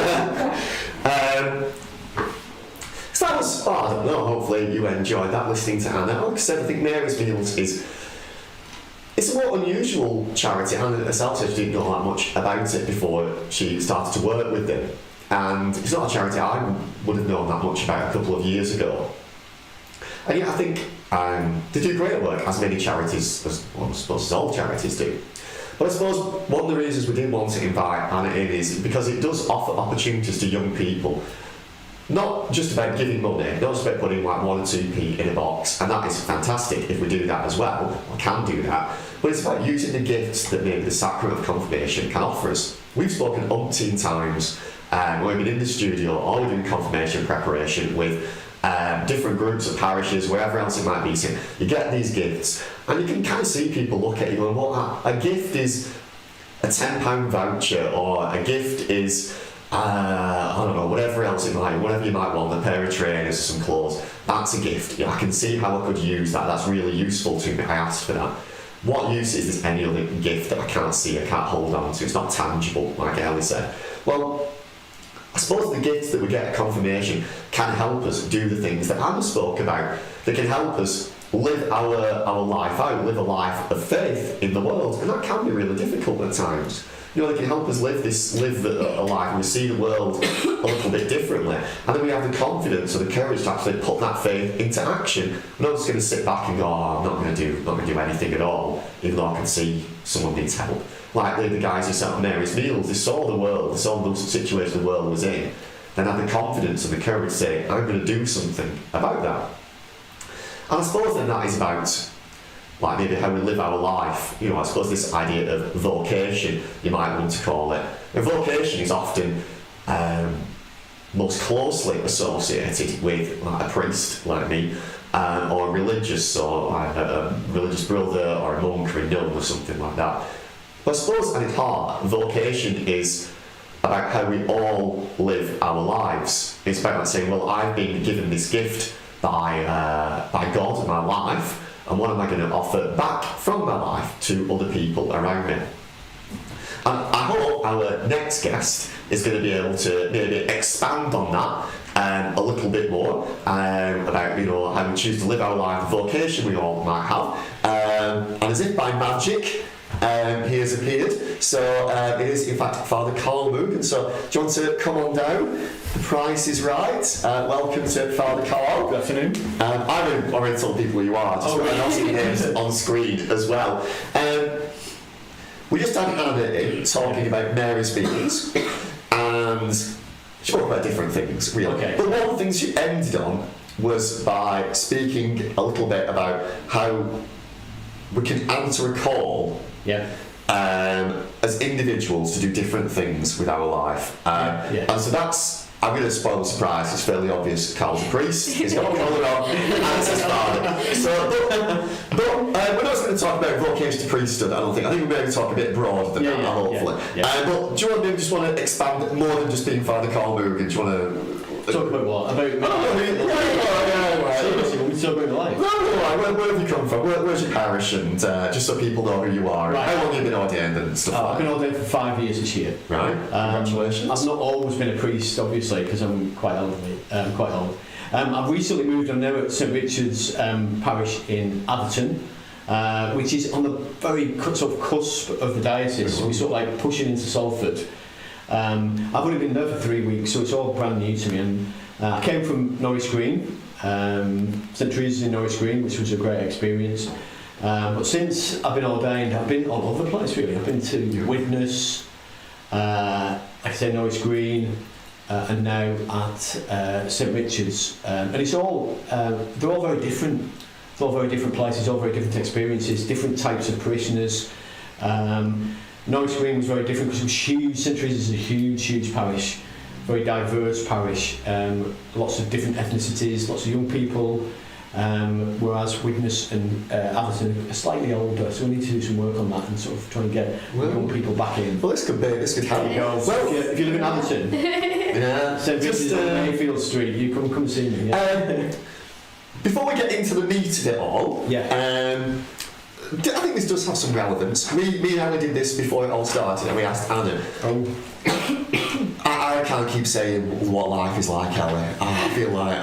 So that was, I don't know, hopefully you enjoyed that, listening to Anna. Like I said, I think Mary's Meals it's a more unusual charity. Anna herself said she didn't know that much about it before she started to work with them. And it's not a charity I would have known that much about a couple of years ago. And yet I think they do great work, as many charities, I suppose all charities do. But I suppose one of the reasons we did want to invite Anna in is because it does offer opportunities to young people. Not just about giving money, not just about putting like 1 or 2p in a box, and that is fantastic if we do that as well, or can do that, but it's about using the gifts that maybe the Sacrament of Confirmation can offer us. We've spoken umpteen times when we've been in the studio or we're doing confirmation preparation with different groups of parishes, wherever else it might be. So you get these gifts, and you can kind of see people look at you going, well, a gift is a £10 voucher, or a gift is I don't know, whatever else it might, whatever you might want, a pair of trainers or some clothes, that's a gift. I can see how I could use that, that's really useful to me, I asked for that. What use is this any other gift that I can't see, I can't hold on to, it's not tangible, like Ellie said? Well, I suppose the gifts that we get at confirmation can help us do the things that Anna spoke about, that can help us live our life out, live a life of faith in the world, and that can be really difficult at times. They can help us live a life, and we see the world a little bit differently. And then we have the confidence or the courage to actually put that faith into action. We're not just going to sit back and go, oh, I'm not going to do anything at all, even though I can see someone needs help. Like the guys who sat at Mary's Meals, they saw the world, they saw the situation the world was in, and had the confidence and the courage to say, I'm going to do something about that. And I suppose then that is about like maybe how we live our life. I suppose this idea of vocation, you might want to call it. And vocation is often most closely associated with like a priest like me, or a religious, or a religious brother, or a monk, or a nun, or something like that. But I suppose at its heart, vocation is about how we all live our lives. It's about like saying, well, I've been given this gift by God in my life, and what am I going to offer back from my life to other people around me? And I hope our next guest is going to be able to maybe expand on that a little bit more, about how we choose to live our life, the vocation we all might have, and as if by magic he has appeared. So it is in fact Father Carl Mugan. So do you want to come on down? The price is right. Welcome to Father Carl. Good afternoon. I've already told people who you are, just so I know your names on screen as well. We just had Anna talking about Mary's Meals, and she talked about different things, really. Okay. But one of the things she ended on was by speaking a little bit about how we can answer a call as individuals to do different things with our life. And so that's, I'm going to spoil the surprise, it's fairly obvious Carl's a priest, he's got a collar on, and it's his father. But we're not going to talk about vocation to priesthood, I don't think. I think we're going to talk a bit broader than that, hopefully. But do you want to just want to expand more than just being Father Carl Mugan? Do you want to... Talk about what? About me? Seriously, want me to talk about my life? No, where have you come from? Where's your parish? And just so people know who you are. Right. How long have you been ordained and stuff like that? I've been ordained for 5 years this year. Right, congratulations. I've not always been a priest, obviously, because I'm quite elderly, quite old. I've recently moved, I'm now at St Richard's Parish in Atherton, which is on the very sort of cusp of the diocese. So we're sort of like pushing into Salford. I've only been there for 3 weeks, so it's all brand new to me. And I came from Norwich Green, St Teresa's in Norwich Green, which was a great experience. But since I've been ordained, I've been all over the place really. I've been to Widnes, like I say, Norwich Green, and now at St Richard's. And it's all, they're all very different. It's all very different places, all very different experiences, different types of parishioners. Norwich Green was very different because it was huge. St Teresa's is a huge parish, very diverse parish, lots of different ethnicities, lots of young people, whereas Widnes and Atherton are slightly older, so we need to do some work on that and sort of try and get young people back in. Well, this could help. Well, if you live in Atherton, St Richard's on Mayfield Street, you come see me. Before we get into the meat of it all, I think this does have some relevance. Me and Anna did this before it all started, and we asked Anna. I can't keep saying what life is like, Ellie. I feel like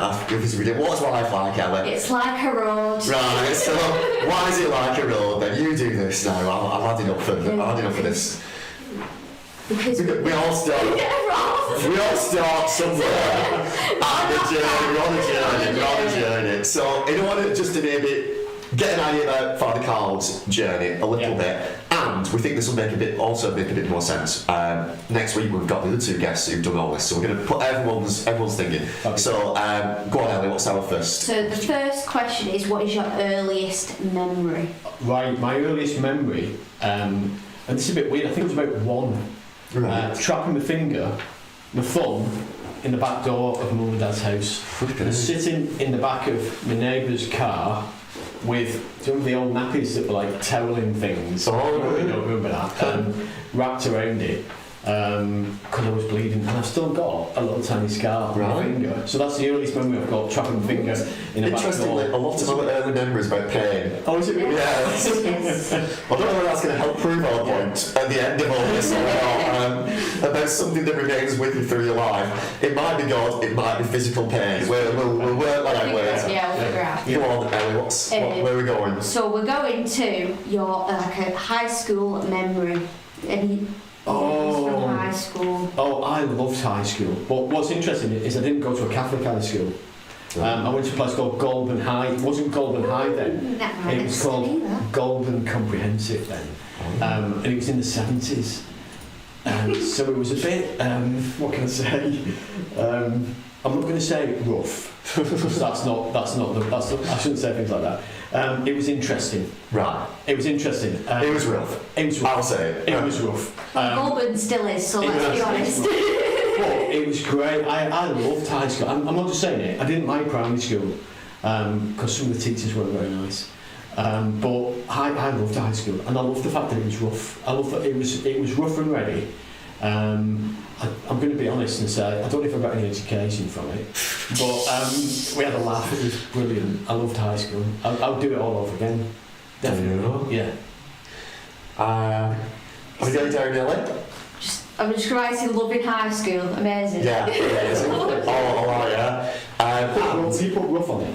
what's life like, Ellie? It's like a road. Right. So why is it like a road? Then you do this now. I'm had enough of this. Because we all start somewhere. We're on a journey. So in order just to maybe get an idea about Father Carl's journey a little bit, And we think this will make a bit more sense. Next week we've got the other two guests who've done all this, so we're going to put everyone's thinking. Okay. So go on, Ellie. What's our first? So the first question is, what is your earliest memory? Right, my earliest memory, and this is a bit weird, I think it was about 1. Right. Trapping my finger, my thumb, in the back door of Mum and Dad's house. And sitting in the back of my neighbour's car with, do you remember the old nappies that were like toweling things? Oh, you don't remember that? Wrapped around it. Because I was bleeding, and I've still got a little tiny scar on my finger. So that's the earliest memory I've got, trapping my finger in a back door. Interestingly, a lot of our early memories about pain. Oh, is it really? Yeah. Yes. I don't know whether that's going to help prove our point at the end of all this or not, about something that remains with you through your life. It might be God, it might be physical pain. We'll work that out later. Yeah, we'll figure out. Go on, Ellie, where are we going? So we're going to your a high school memory. Any memories from high school? Oh, I loved high school. But what's interesting is I didn't go to a Catholic high school. I went to a place called Golden High. It wasn't Golden High then. It was called Golden Comprehensive then. And it was in the 70s. So it was a bit, what can I say? I'm not going to say rough. Because I shouldn't say things like that. It was interesting. Right. It was interesting. It was rough. It was rough. I'll say it. It was rough. Goulburn still is, so let's be honest. But it was great. I loved high school. I'm not just saying it. I didn't like primary school because some of the teachers weren't very nice. But I loved high school, and I loved the fact that it was rough. I loved that it was rough and ready. I'm going to be honest and say I don't know if I got any education from it, but we had a laugh. It was brilliant. I loved high school. I'll do it all over again. Definitely. Yeah. Are we going down, Ellie? I'm just writing loving high school. Amazing. Yeah, amazing. Yeah. You put rough on it.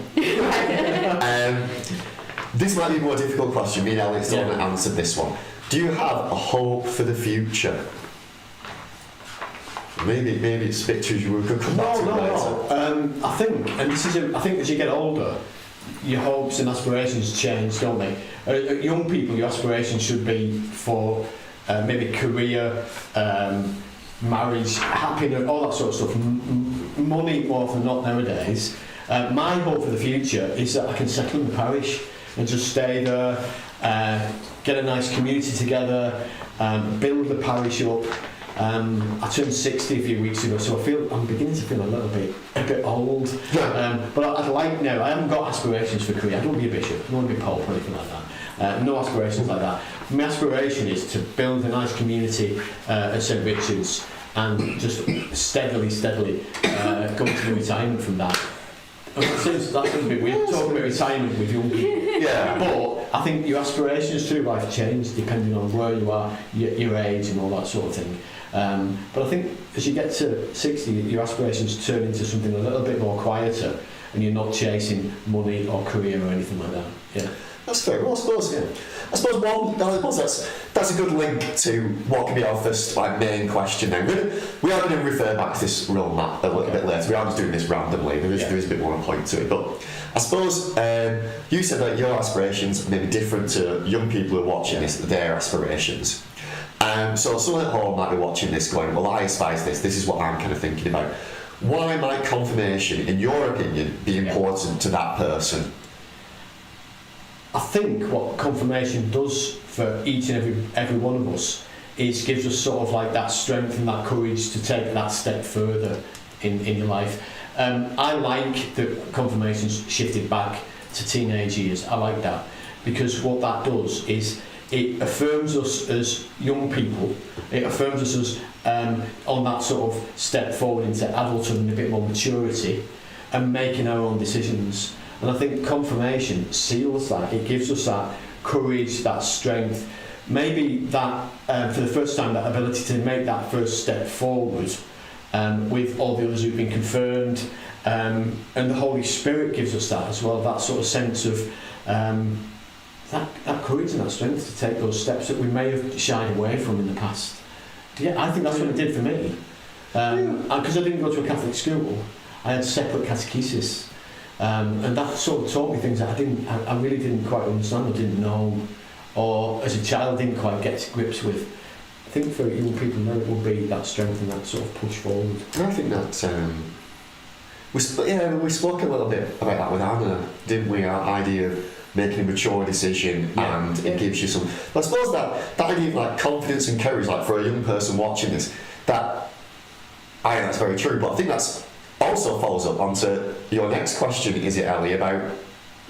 This might be a more difficult question. Me and Ellie still haven't answered this one. Do you have a hope for the future? Maybe it's pictures you could come back to later. I think, and I think as you get older, your hopes and aspirations change, don't they? Young people, your aspirations should be for maybe career, marriage, happiness, all that sort of stuff. Money more often than not nowadays. My hope for the future is that I can settle in the parish and just stay there, get a nice community together, build the parish up. I turned 60 a few weeks ago, so I'm beginning to feel a bit old. But I haven't got aspirations for career. I don't want to be a bishop, I don't want to be pope or anything like that. No aspirations like that. My aspiration is to build a nice community at St Richard's and just steadily go to retirement from that. That sounds a bit weird, talking about retirement with young people. Yeah. But I think your aspirations through life change depending on where you are, your age and all that sort of thing. But I think as you get to 60, your aspirations turn into something a little bit more quieter and you're not chasing money or career or anything like that. Yeah. That's fair. Well, I suppose that's a good link to what can be our first main question now. We are going to refer back to this roadmap a little bit later. We are just doing this randomly. There is a bit more on point to it. But I suppose you said that your aspirations may be different to young people who are watching this, their aspirations. So someone at home might be watching this going, well, I aspire to this. This is what I'm kind of thinking about. Why might confirmation, in your opinion, be important to that person? I think what confirmation does for each and every one of us is gives us sort of like that strength and that courage to take that step further in your life. I like that confirmation's shifted back to teenage years. I like that because what that does is it affirms us as young people. It affirms us as on that sort of step forward into adulthood and a bit more maturity and making our own decisions. And I think confirmation seals that. It gives us that courage, that strength, maybe that for the first time that ability to make that first step forward with all the others who've been confirmed, and the Holy Spirit gives us that as well, that sort of sense of that courage and that strength to take those steps that we may have shied away from in the past. Yeah, I think that's what it did for me. Because I didn't go to a Catholic school, I had separate catechesis. And that sort of taught me things that I really didn't quite understand or didn't know. or as a child didn't quite get to grips with. I think for young people now it will be that strength and that sort of push forward. I think that we spoke a little bit about that with Anna, didn't we? Our idea of making a mature decision, and it gives you some. But I suppose that idea of like confidence and courage, like for a young person watching this, that I think that's very true. But I think that's also follows up onto your next question, is it, Ellie, about.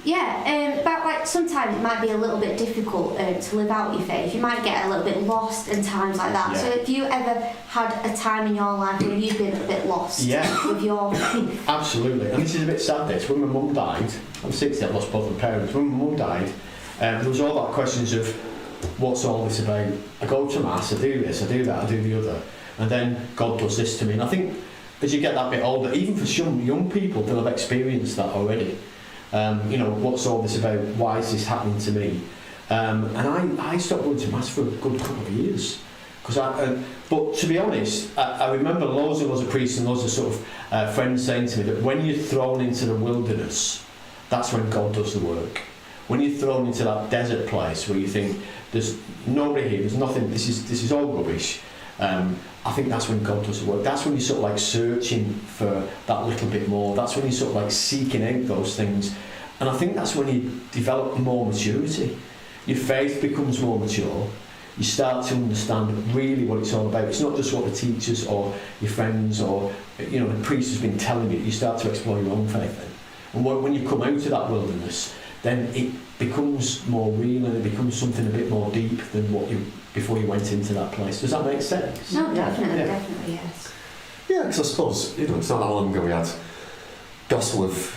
Yeah, but like sometimes it might be a little bit difficult to live out your faith. You might get a little bit lost in times like that. Yeah. So have you ever had a time in your life where you've been a bit lost with your faith? Absolutely, and this is a bit sad. This when my mum died, I'm 60. I've lost both my parents. When my mum died, there was all that questions of what's all this about. I go to mass, I do this, I do that, I do the other, and then God does this to me. And I think as you get that bit older, even for some young people, they'll have experienced that already. What's all this about? Why is this happening to me? And I stopped going to mass for a good couple of years. But to be honest, I remember loads of priests and loads of sort of friends saying to me that when you're thrown into the wilderness, that's when God does the work. When you're thrown into that desert place where you think there's nobody here, there's nothing, this is all rubbish. I think that's when God does the work. That's when you're sort of like searching for that little bit more. That's when you're sort of like seeking out those things. And I think that's when you develop more maturity. Your faith becomes more mature. You start to understand really what it's all about. It's not just what the teachers or your friends or the priest has been telling you. You start to explore your own faith then. And when you come out of that wilderness, then it becomes more real and it becomes something a bit more deep than what you before you went into that place. Does that make sense? No, definitely, yes. Yeah, because I suppose it's not that long ago we had gospel of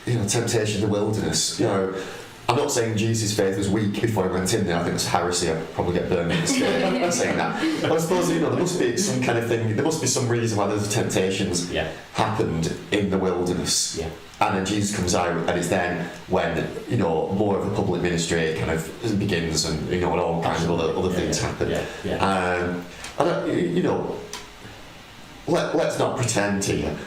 temptation in the wilderness. I'm not saying Jesus' faith was weak before he went in there. I think it's heresy. I'd probably get burned in the stake. I'm not saying that. But I suppose there must be some kind of thing. There must be some reason why those temptations happened in the wilderness. Yeah. And then Jesus comes out, and it's then when more of a public ministry kind of begins, and all kinds of other things happen. Let's not pretend here.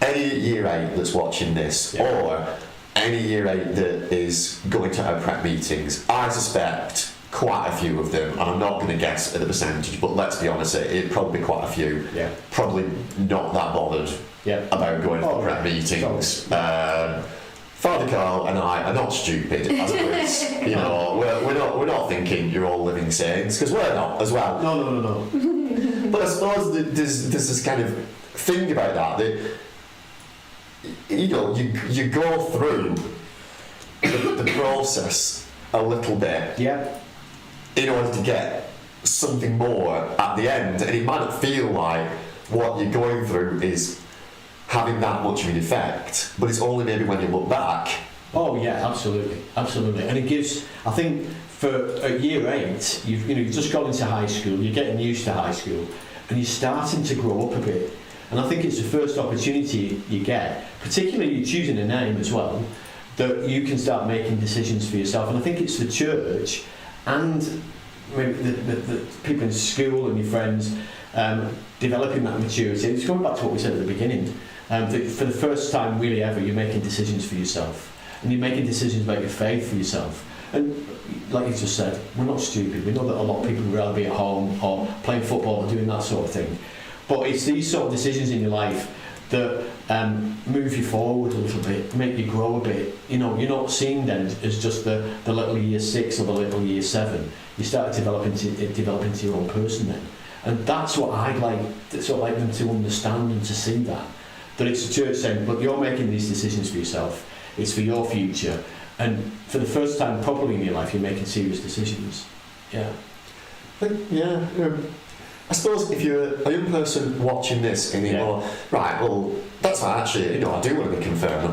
Any year 8 that's watching this, or any year 8 that is going to our prep meetings, I suspect quite a few of them, and I'm not going to guess at the percentage, but let's be honest, it'd probably be quite a few. Yeah. Probably not that bothered about going to prep meetings. Father Carl and I are not stupid as priests. We're not thinking you're all living saints, because we're not as well. No. But I suppose there's this kind of thing about that you go through the process a little bit in order to get something more at the end, and it might not feel like what you're going through is having that much of an effect, but it's only maybe when you look back. Oh yeah, absolutely, and it gives. I think for year 8, you've just gone into high school, you're getting used to high school, and you're starting to grow up a bit. And I think it's the first opportunity you get, particularly you choosing a name as well, that you can start making decisions for yourself. And I think it's the church and maybe the people in school and your friends developing that maturity. It's going back to what we said at the beginning. That for the first time really ever, you're making decisions for yourself. And you're making decisions about your faith for yourself. And like you just said, we're not stupid. We know that a lot of people would rather be at home or playing football or doing that sort of thing. But it's these sort of decisions in your life that move you forward a little bit, make you grow a bit. You're not seen then as just the little year 6 or the little year 7. You start to develop into your own person then. And that's what I'd like them to understand and to see that it's the church saying, look, you're making these decisions for yourself. It's for your future. And for the first time properly in your life, you're making serious decisions. Yeah. I suppose if you're a young person watching this and you're right, well, that's fine, actually, I do want to be confirmed,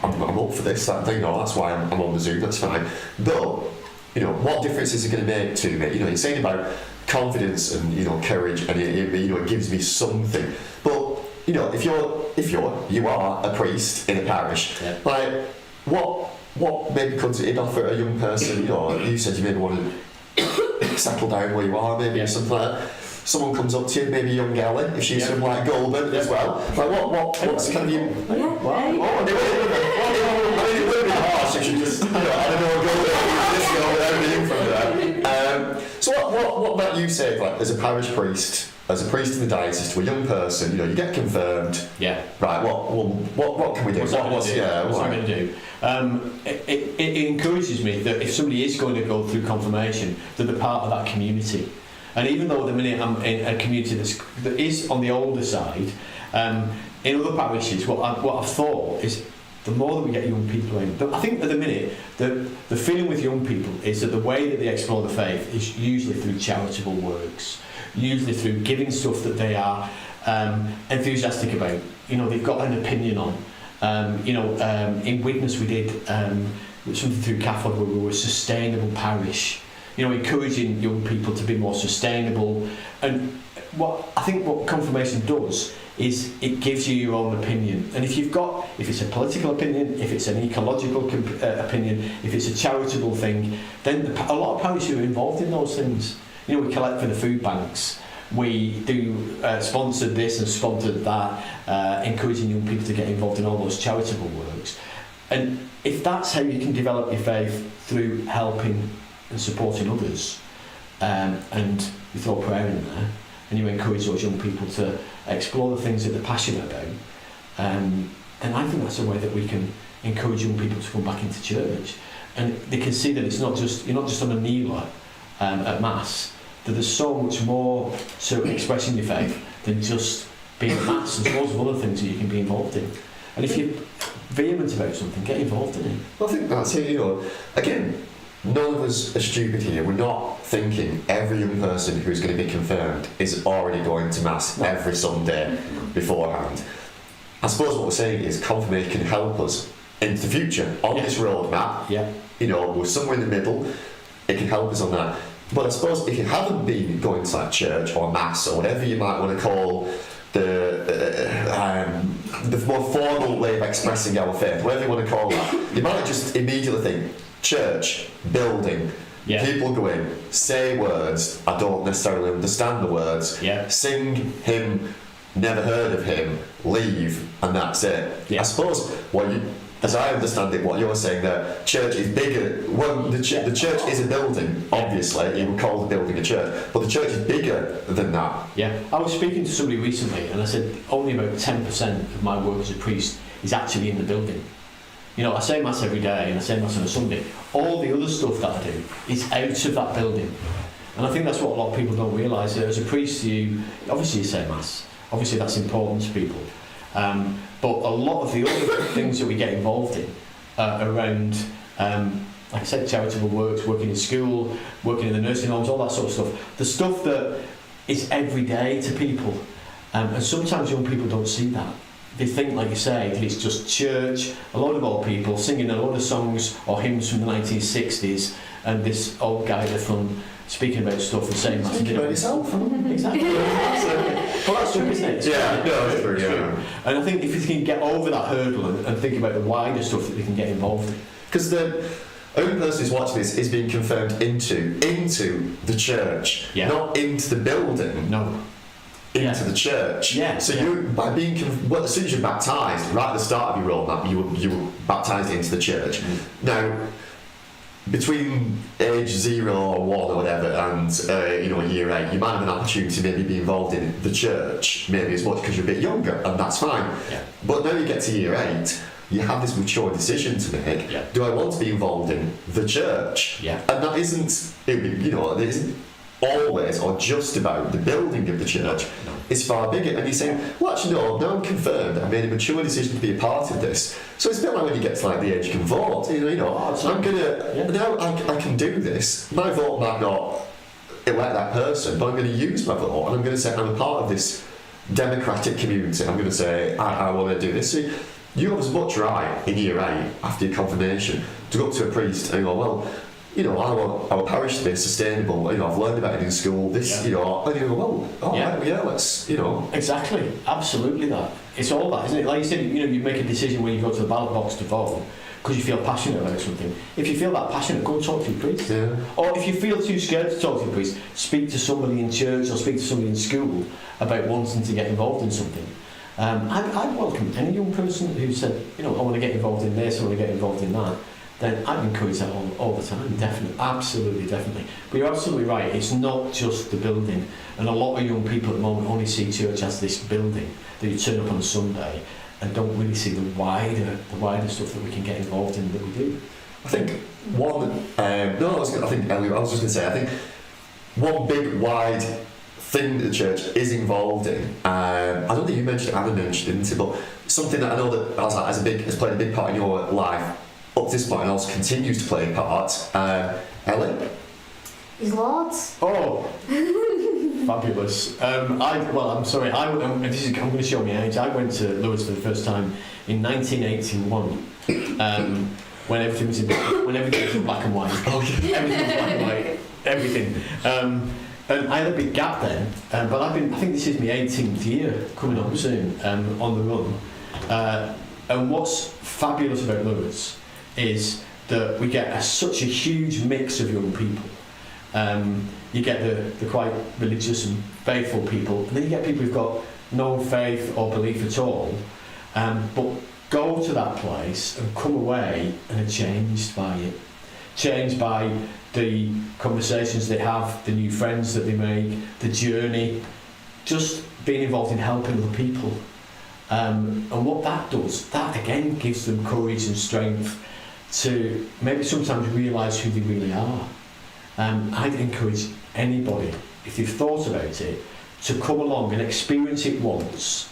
I'm up for this, that's why I'm on the Zoom, that's fine. But, what difference is it going to make to me? You're saying about confidence and, courage, and it gives me something. But, if you are a priest in a parish, like, what maybe could it offer a young person? You said you maybe want to settle down where you are, maybe something like that. Someone comes up to you, maybe young Ellie, if she's from like Goulburn as well. Like what's kind of you? It would be harsh if you just, I don't know, Goulburn, this girl, everything from about you say, like, as a parish priest, as a priest in the diocese, to a young person, you get confirmed. Yeah. Right. What can we do? What's that going to do? It encourages me that if somebody is going to go through confirmation, that they're part of that community. And even though at the minute I'm in a community that is on the older side, in other parishes, what I've thought is the more that we get young people in, I think at the minute the feeling with young people is that the way that they explore the faith is usually through charitable works, usually through giving stuff that they are enthusiastic about. They've got an opinion on. In Witness we did something through Catholic where we were a sustainable parish. Encouraging young people to be more sustainable. And what confirmation does is it gives you your own opinion. And if it's a political opinion, if it's an ecological opinion, if it's a charitable thing, then a lot of parishes are involved in those things. We collect for the food banks. We do sponsored this and sponsored that, encouraging young people to get involved in all those charitable works. And if that's how you can develop your faith, through helping and supporting others, and you throw prayer in there, and you encourage those young people to explore the things that they're passionate about, then I think that's a way that we can encourage young people to come back into church, and they can see that you're not just on a kneeler at Mass, that there's so much more to expressing your faith than just being at Mass. There's loads of other things that you can be involved in, and if you're vehement about something, get involved in it. Well, I think that's it. Again, none of us are stupid here. We're not thinking every young person who's going to be confirmed is already going to Mass every Sunday beforehand. I suppose what we're saying is confirmation can help us into the future on this roadmap. Yeah. We're somewhere in the middle. It can help us on that. But I suppose if you haven't been going to like church or Mass or whatever you might want to call the more formal way of expressing our faith, whatever you want to call that, you might just immediately think church, building, people go in, say words, I don't necessarily understand the words, sing hymn, never heard of him, leave, and that's it. I suppose as I understand it, what you're saying there, church is bigger. Well, the church is a building, obviously. You would call the building a church, but the church is bigger than that. Yeah, I was speaking to somebody recently, and I said only about 10% of my work as a priest is actually in the building. I say Mass every day, and I say Mass on a Sunday. All the other stuff that I do is out of that building, and I think that's what a lot of people don't realise. That as a priest, you say Mass. Obviously, that's important to people. But a lot of the other things that we get involved in around, like I said, charitable works, working in school, working in the nursing homes, all that sort of stuff, the stuff that is everyday to people, and sometimes young people don't see that. They think, like you say, that it's just church, a lot of old people singing a lot of songs or hymns from the 1960s, and this old guy at the front speaking about stuff and saying Mass. Speaking about yourself. Exactly. Well, that's true, isn't it? It's true. And I think if you can get over that hurdle and think about the wider stuff that we can get involved in. Because the only person who's watching this is being confirmed into the church, not into the building. No. Into the church. So you, by being as soon as you're baptised, right at the start of your roadmap, you were baptised into the church. Now, between age 0 or 1 or whatever and year 8, you might have an opportunity to maybe be involved in the church, maybe as much because you're a bit younger, and that's fine. But now you get to year 8, you have this mature decision to make. Do I want to be involved in the church? And that isn't, it isn't always or just about the building of the church. It's far bigger, and you're saying, well, actually, no, now I'm confirmed. I made a mature decision to be a part of this. So it's a bit like when you get to like the age you can vote. I'm gonna now I can do this. My vote might not elect that person, but I'm going to use my vote, and I'm going to say I'm a part of this democratic community. I'm going to say I want to do this. So you have as much right in year 8 after your confirmation to go up to a priest and go, well, I want our parish to be sustainable. I've learned about it in school. This, and you go, well, let's, Exactly, absolutely that. It's all that, isn't it? Like you said, you make a decision when you go to the ballot box to vote because you feel passionate about something. If you feel that passionate, go and talk to your priest. Or if you feel too scared to talk to your priest, speak to somebody in church or speak to somebody in school about wanting to get involved in something. I'd welcome any young person who said, I want to get involved in this, I want to get involved in that. then I'd encourage that all the time, definitely, absolutely, definitely. But you're absolutely right, it's not just the building, and a lot of young people at the moment only see church as this building that you turn up on a Sunday and don't really see the wider stuff that we can get involved in that we do. I think one, I was just going to say, I think one big wide thing that the church is involved in, I don't think you mentioned it, Anna mentioned it, but something that I know that has played a big part in your life up to this point and also continues to play a part, Ellie? His Lords. Oh, fabulous. I'm sorry, I'm going to show my age. I went to Lewis for the first time in 1981. When everything was in black and white. Everything was black and white. Everything. And I had a big gap then, but I think this is my 18th year coming up soon on the run. And what's fabulous about Lewis is that we get such a huge mix of young people. You get the quite religious and faithful people, and then you get people who've got no faith or belief at all, but go to that place and come away and are changed by it. Changed by the conversations they have, the new friends that they make, the journey, just being involved in helping other people. And what that does, that again gives them courage and strength to maybe sometimes realise who they really are. I'd encourage anybody, if you've thought about it, to come along and experience it once.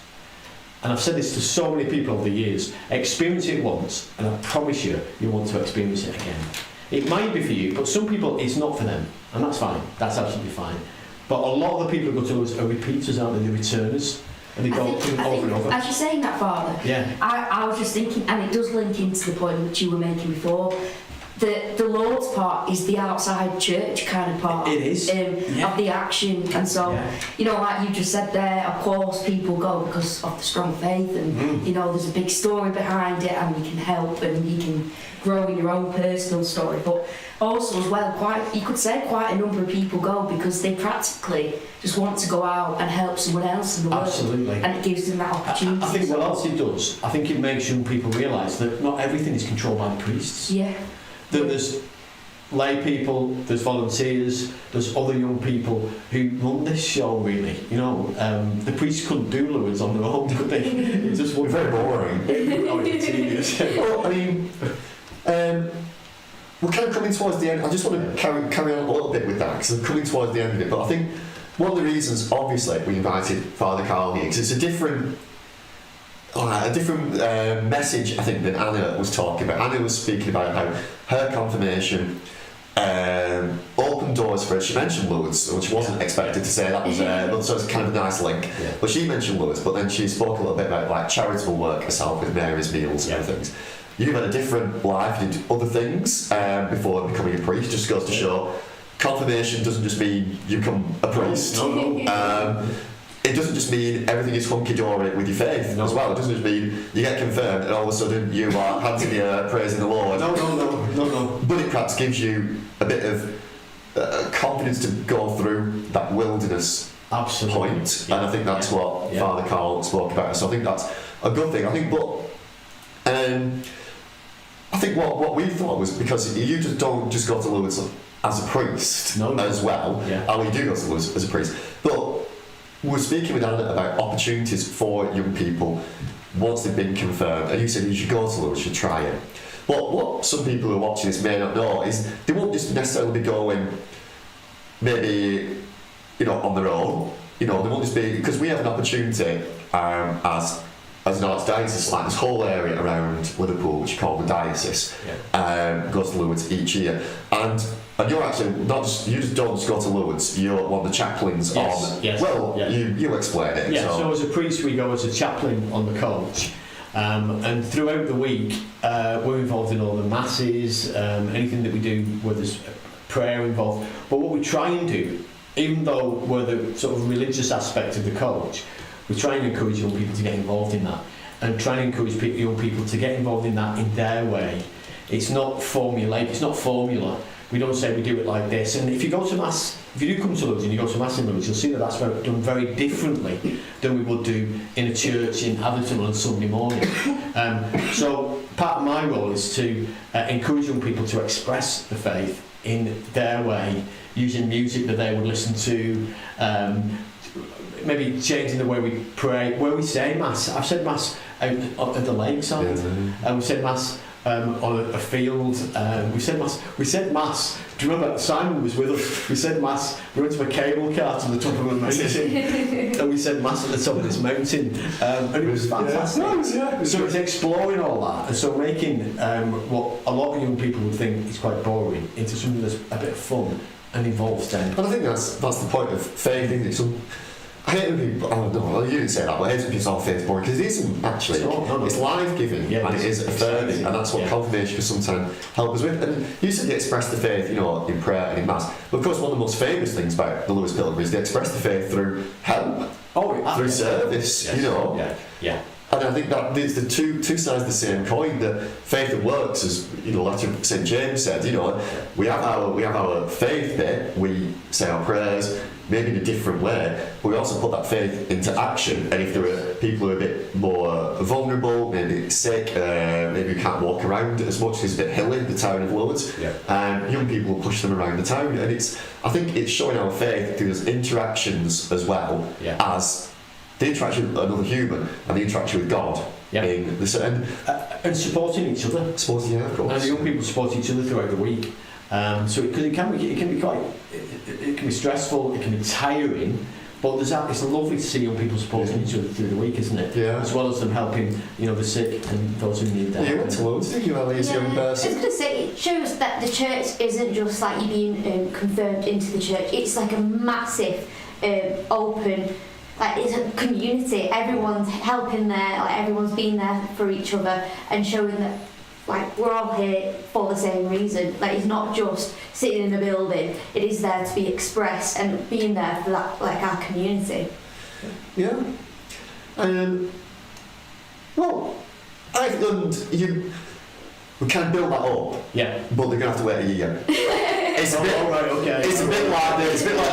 And I've said this to so many people over the years, experience it once, and I promise you, you'll want to experience it again. It might be for you, but some people it's not for them, and that's fine, that's absolutely fine. But a lot of the people who go to us are repeaters, aren't they? They're returners, and they go over and over. As you're saying that, Father, I was just thinking, and it does link into the point which you were making before, the Lord's part is the outside church kind of part. It is. Of the action, and so, like you just said there, of course people go because of the strong faith, and there's a big story behind it, and you can help, and you can grow in your own personal story, but also as well, quite a number of people go because they practically just want to go out and help someone else in the world. Absolutely. And it gives them that opportunity. I think what else it does, I think it makes young people realise that not everything is controlled by the priests. Yeah. That there's lay people, there's volunteers, there's other young people who run this show really. The priests couldn't do Lewis on their own, could they? It just was very boring. Tedious. Well, I mean, we're kind of coming towards the end. I just want to carry on a little bit with that because I'm coming towards the end of it. But I think one of the reasons, obviously, we invited Father Carl here because it's a different message, I think, than Anna was talking about. Anna was speaking about how her confirmation opened doors for her. She mentioned Lourdes, which wasn't expected to say. That was so it's kind of a nice link. Yeah. But she mentioned Lourdes, but then she spoke a little bit about like charitable work herself with Mary's Meals and things. You've had a different life, you did other things before becoming a priest. Just goes to show, confirmation doesn't just mean you become a priest. No. It doesn't just mean everything is hunky-dory with your faith as well. It doesn't just mean you get confirmed and all of a sudden you are hands in the air praising the Lord. No. But it perhaps gives you a bit of confidence to go through that wilderness point. And I think that's what Father Carl spoke about. So I think that's a good thing. I think what we thought was because you just don't just go to Lourdes as a priest as well. And we do go to Lourdes as a priest. But we're speaking with Anna about opportunities for young people once they've been confirmed, and you said you should go to Lourdes, you should try it. But what some people who are watching this may not know is they won't just necessarily be going maybe on their own. They won't just be, because we have an opportunity as an archdiocese, like this whole area around Liverpool, which is called the diocese, goes to Lourdes each year. And you're actually you just don't just go to Lourdes, you're one of the chaplains on. Yes. Well, you explain it. Yeah, so as a priest we go as a chaplain on the coach. And throughout the week we're involved in all the masses, anything that we do where there's prayer involved. But what we try and do, even though we're the sort of religious aspect of the coach, we try and encourage young people to get involved in that, and try and encourage young people to get involved in that in their way. It's not formulaic, it's not formula. We don't say we do it like this. And if you go to Mass, if you do come to Lourdes and you go to Mass in Lourdes, you'll see that that's done very differently than we would do in a church in Houghton on Sunday morning. So part of my role is to encourage young people to express the faith in their way, using music that they would listen to, maybe changing the way we pray, where we say Mass. I've said Mass out at the lakeside, and we said Mass on a field. We said Mass. Do you remember Simon was with us? We said Mass. We went to a cable car to the top of a mountain, and we said Mass at the top of this mountain, and it was fantastic. So it's exploring all that, and so making what a lot of young people would think is quite boring into something that's a bit of fun and involves them. And I think that's the point of faith, isn't it? So, I hate when people, oh no, you didn't say that, but I hate when people say faith boring, because it isn't actually. It's life-giving, and it is affirming, and that's what confirmation can sometimes help us with. And you said they express the faith, in prayer and in Mass. But of course, one of the most famous things about the Lewis Pilgrim is they express the faith through help, through service, Yeah. And I think that there's the two sides of the same coin. That faith that works, as the letter of St James said. We have our faith bit. We say our prayers, maybe in a different way, but we also put that faith into action. And if there are people who are a bit more vulnerable, maybe sick, maybe who can't walk around as much, it's a bit hilly, the town of Lourdes, young people will push them around the town. And I think it's showing our faith through those interactions as well as the interaction with another human and the interaction with God in the and supporting each other. Of course. And the young people support each other throughout the week. So because it can be stressful, it can be tiring, but it's lovely to see young people supporting each other through the week, isn't it? Yeah. As well as them helping, the sick and those who need that. You went to Lourdes, didn't you, Ellie, as a young person? I was going to say, it shows that the church isn't just like you being confirmed into the church. It's like a massive, open. It's a community. Everyone's helping there. Everyone's being there for each other and showing that we're all here for the same reason. It's not just sitting in a building. It is there to be expressed and being there for that, our community. Yeah. Well, we can build that up. Yeah. But they're gonna have to wait a year. It's a bit, It's a bit like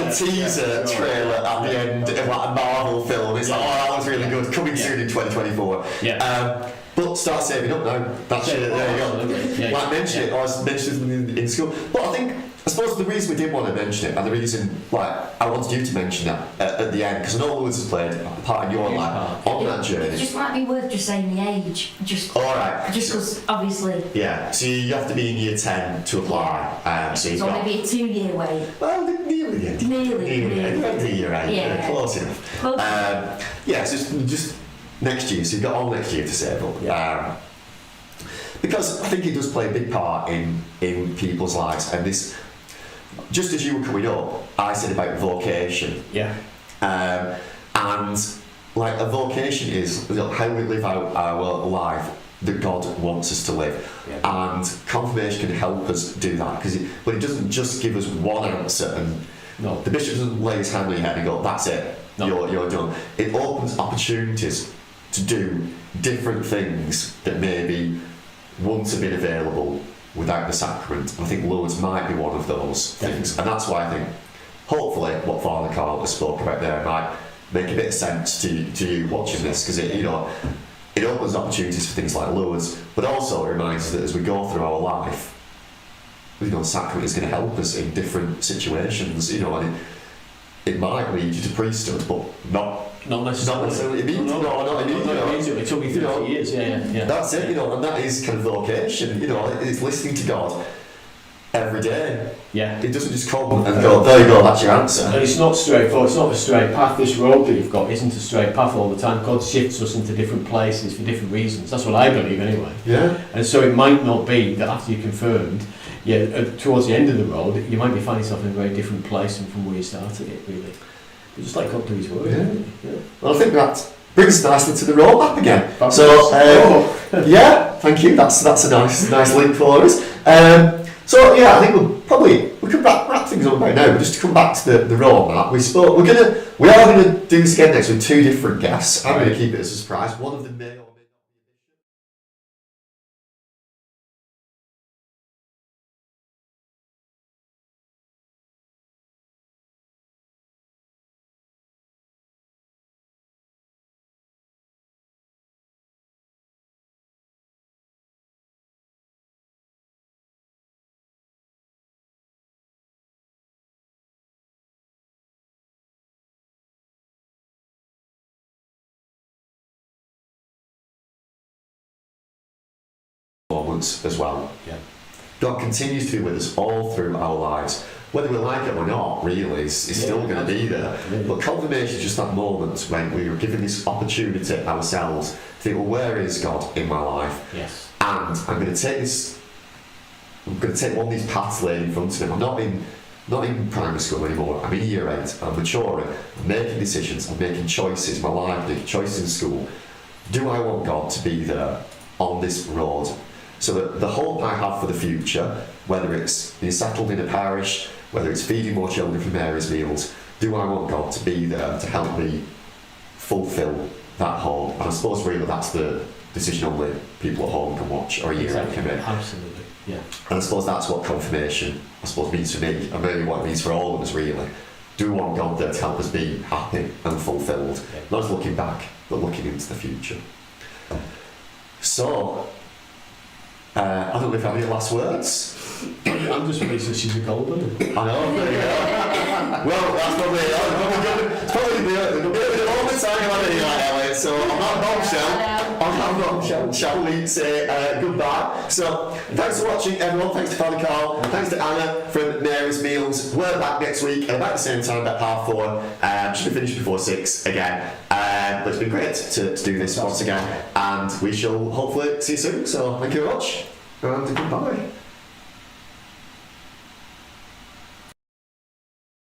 the teaser trailer at the end of a Marvel film. It's that was really good. Coming soon in 2024. Yeah. But start saving up now. That's it. There you go. I mentioned it. I was mentioning it in school. But I suppose the reason we did want to mention it, and the reason I wanted you to mention that at the end, because I know Lourdes has played a part in your life on that journey. It just might be worth just saying the age. Alright. Just because, obviously. Yeah, so you have to be in year 10 to apply. So it's only be a 2-year wait. Well, nearly the end. Nearly year 8. Yeah. Close enough. So just next year, so you've got all next year to save up. Because I think it does play a big part in people's lives, and this, just as you were coming up, I said about vocation. Yeah. And a vocation is how we live out our life that God wants us to live. Yeah. And confirmation can help us do that, but it doesn't just give us one answer, and the bishop doesn't lay his hand on your head and go, that's it, you're done. It opens opportunities to do different things that maybe wouldn't have been available without the sacrament. I think Lourdes might be one of those things, and that's why I think hopefully what Father Carl has spoke about there might make a bit of sense to you watching this, because it opens opportunities for things like Lourdes, but also it reminds us that as we go through our life, the sacrament is going to help us in different situations, and it might lead you to priesthood, but not necessarily immediately. It took me 30 years. Yeah. That's it, and that is kind of vocation. It's listening to God every day. Yeah. It doesn't just come and go, there you go, that's your answer. And it's not straightforward. It's not a straight path. This road that you've got isn't a straight path all the time. God shifts us into different places for different reasons. That's what I believe anyway. Yeah. And so it might not be that after you're confirmed, towards the end of the road, you might be finding yourself in a very different place from where you started it, really. But just like God do his word. Yeah. Well, I think that brings us nicely to the roadmap again. Thank you. That's a nice link for us. I think we could wrap things up right now. But just to come back to the roadmap, we are gonna do this again next with 2 different guests. I'm gonna keep it as a surprise. One of them may us as well. Yeah. God continues to be with us all through our lives. Whether we like it or not, really, is still going to be there. Yeah. But confirmation is just that moment when we are given this opportunity ourselves to think, well, where is God in my life? Yes. And I'm going to take one of these paths laid in front of me. I'm not in primary school anymore. I'm in year 8. I'm maturing. I'm making decisions. I'm making choices. My life, making choices in school. Do I want God to be there on this road? So that the hope I have for the future, whether it's being settled in a parish, whether it's feeding more children from Mary's Meals, do I want God to be there to help me fulfil that hope? And I suppose really that's the decision only people at home can watch, or a year can make. Absolutely, yeah. And I suppose that's what confirmation, I suppose, means for me, and maybe what it means for all of us, really. Do we want God there to help us be happy and fulfilled? Yeah. Not just looking back, but looking into the future. So, I don't know if I have any last words. I'm just amazed that she's a golden. I know, there you go. Well, that's probably it. It's probably the only time I've had any like Elliot, so on that bombshell, shall we say goodbye. So, thanks for watching, everyone. Thanks to Father Carl. Thanks to Anna from Mary's Meals. We're back next week, and about the same time, about 4:30. Should be finished before 6 again. But it's been great to do this once again, and we shall hopefully see you soon. So, thank you very much, and goodbye.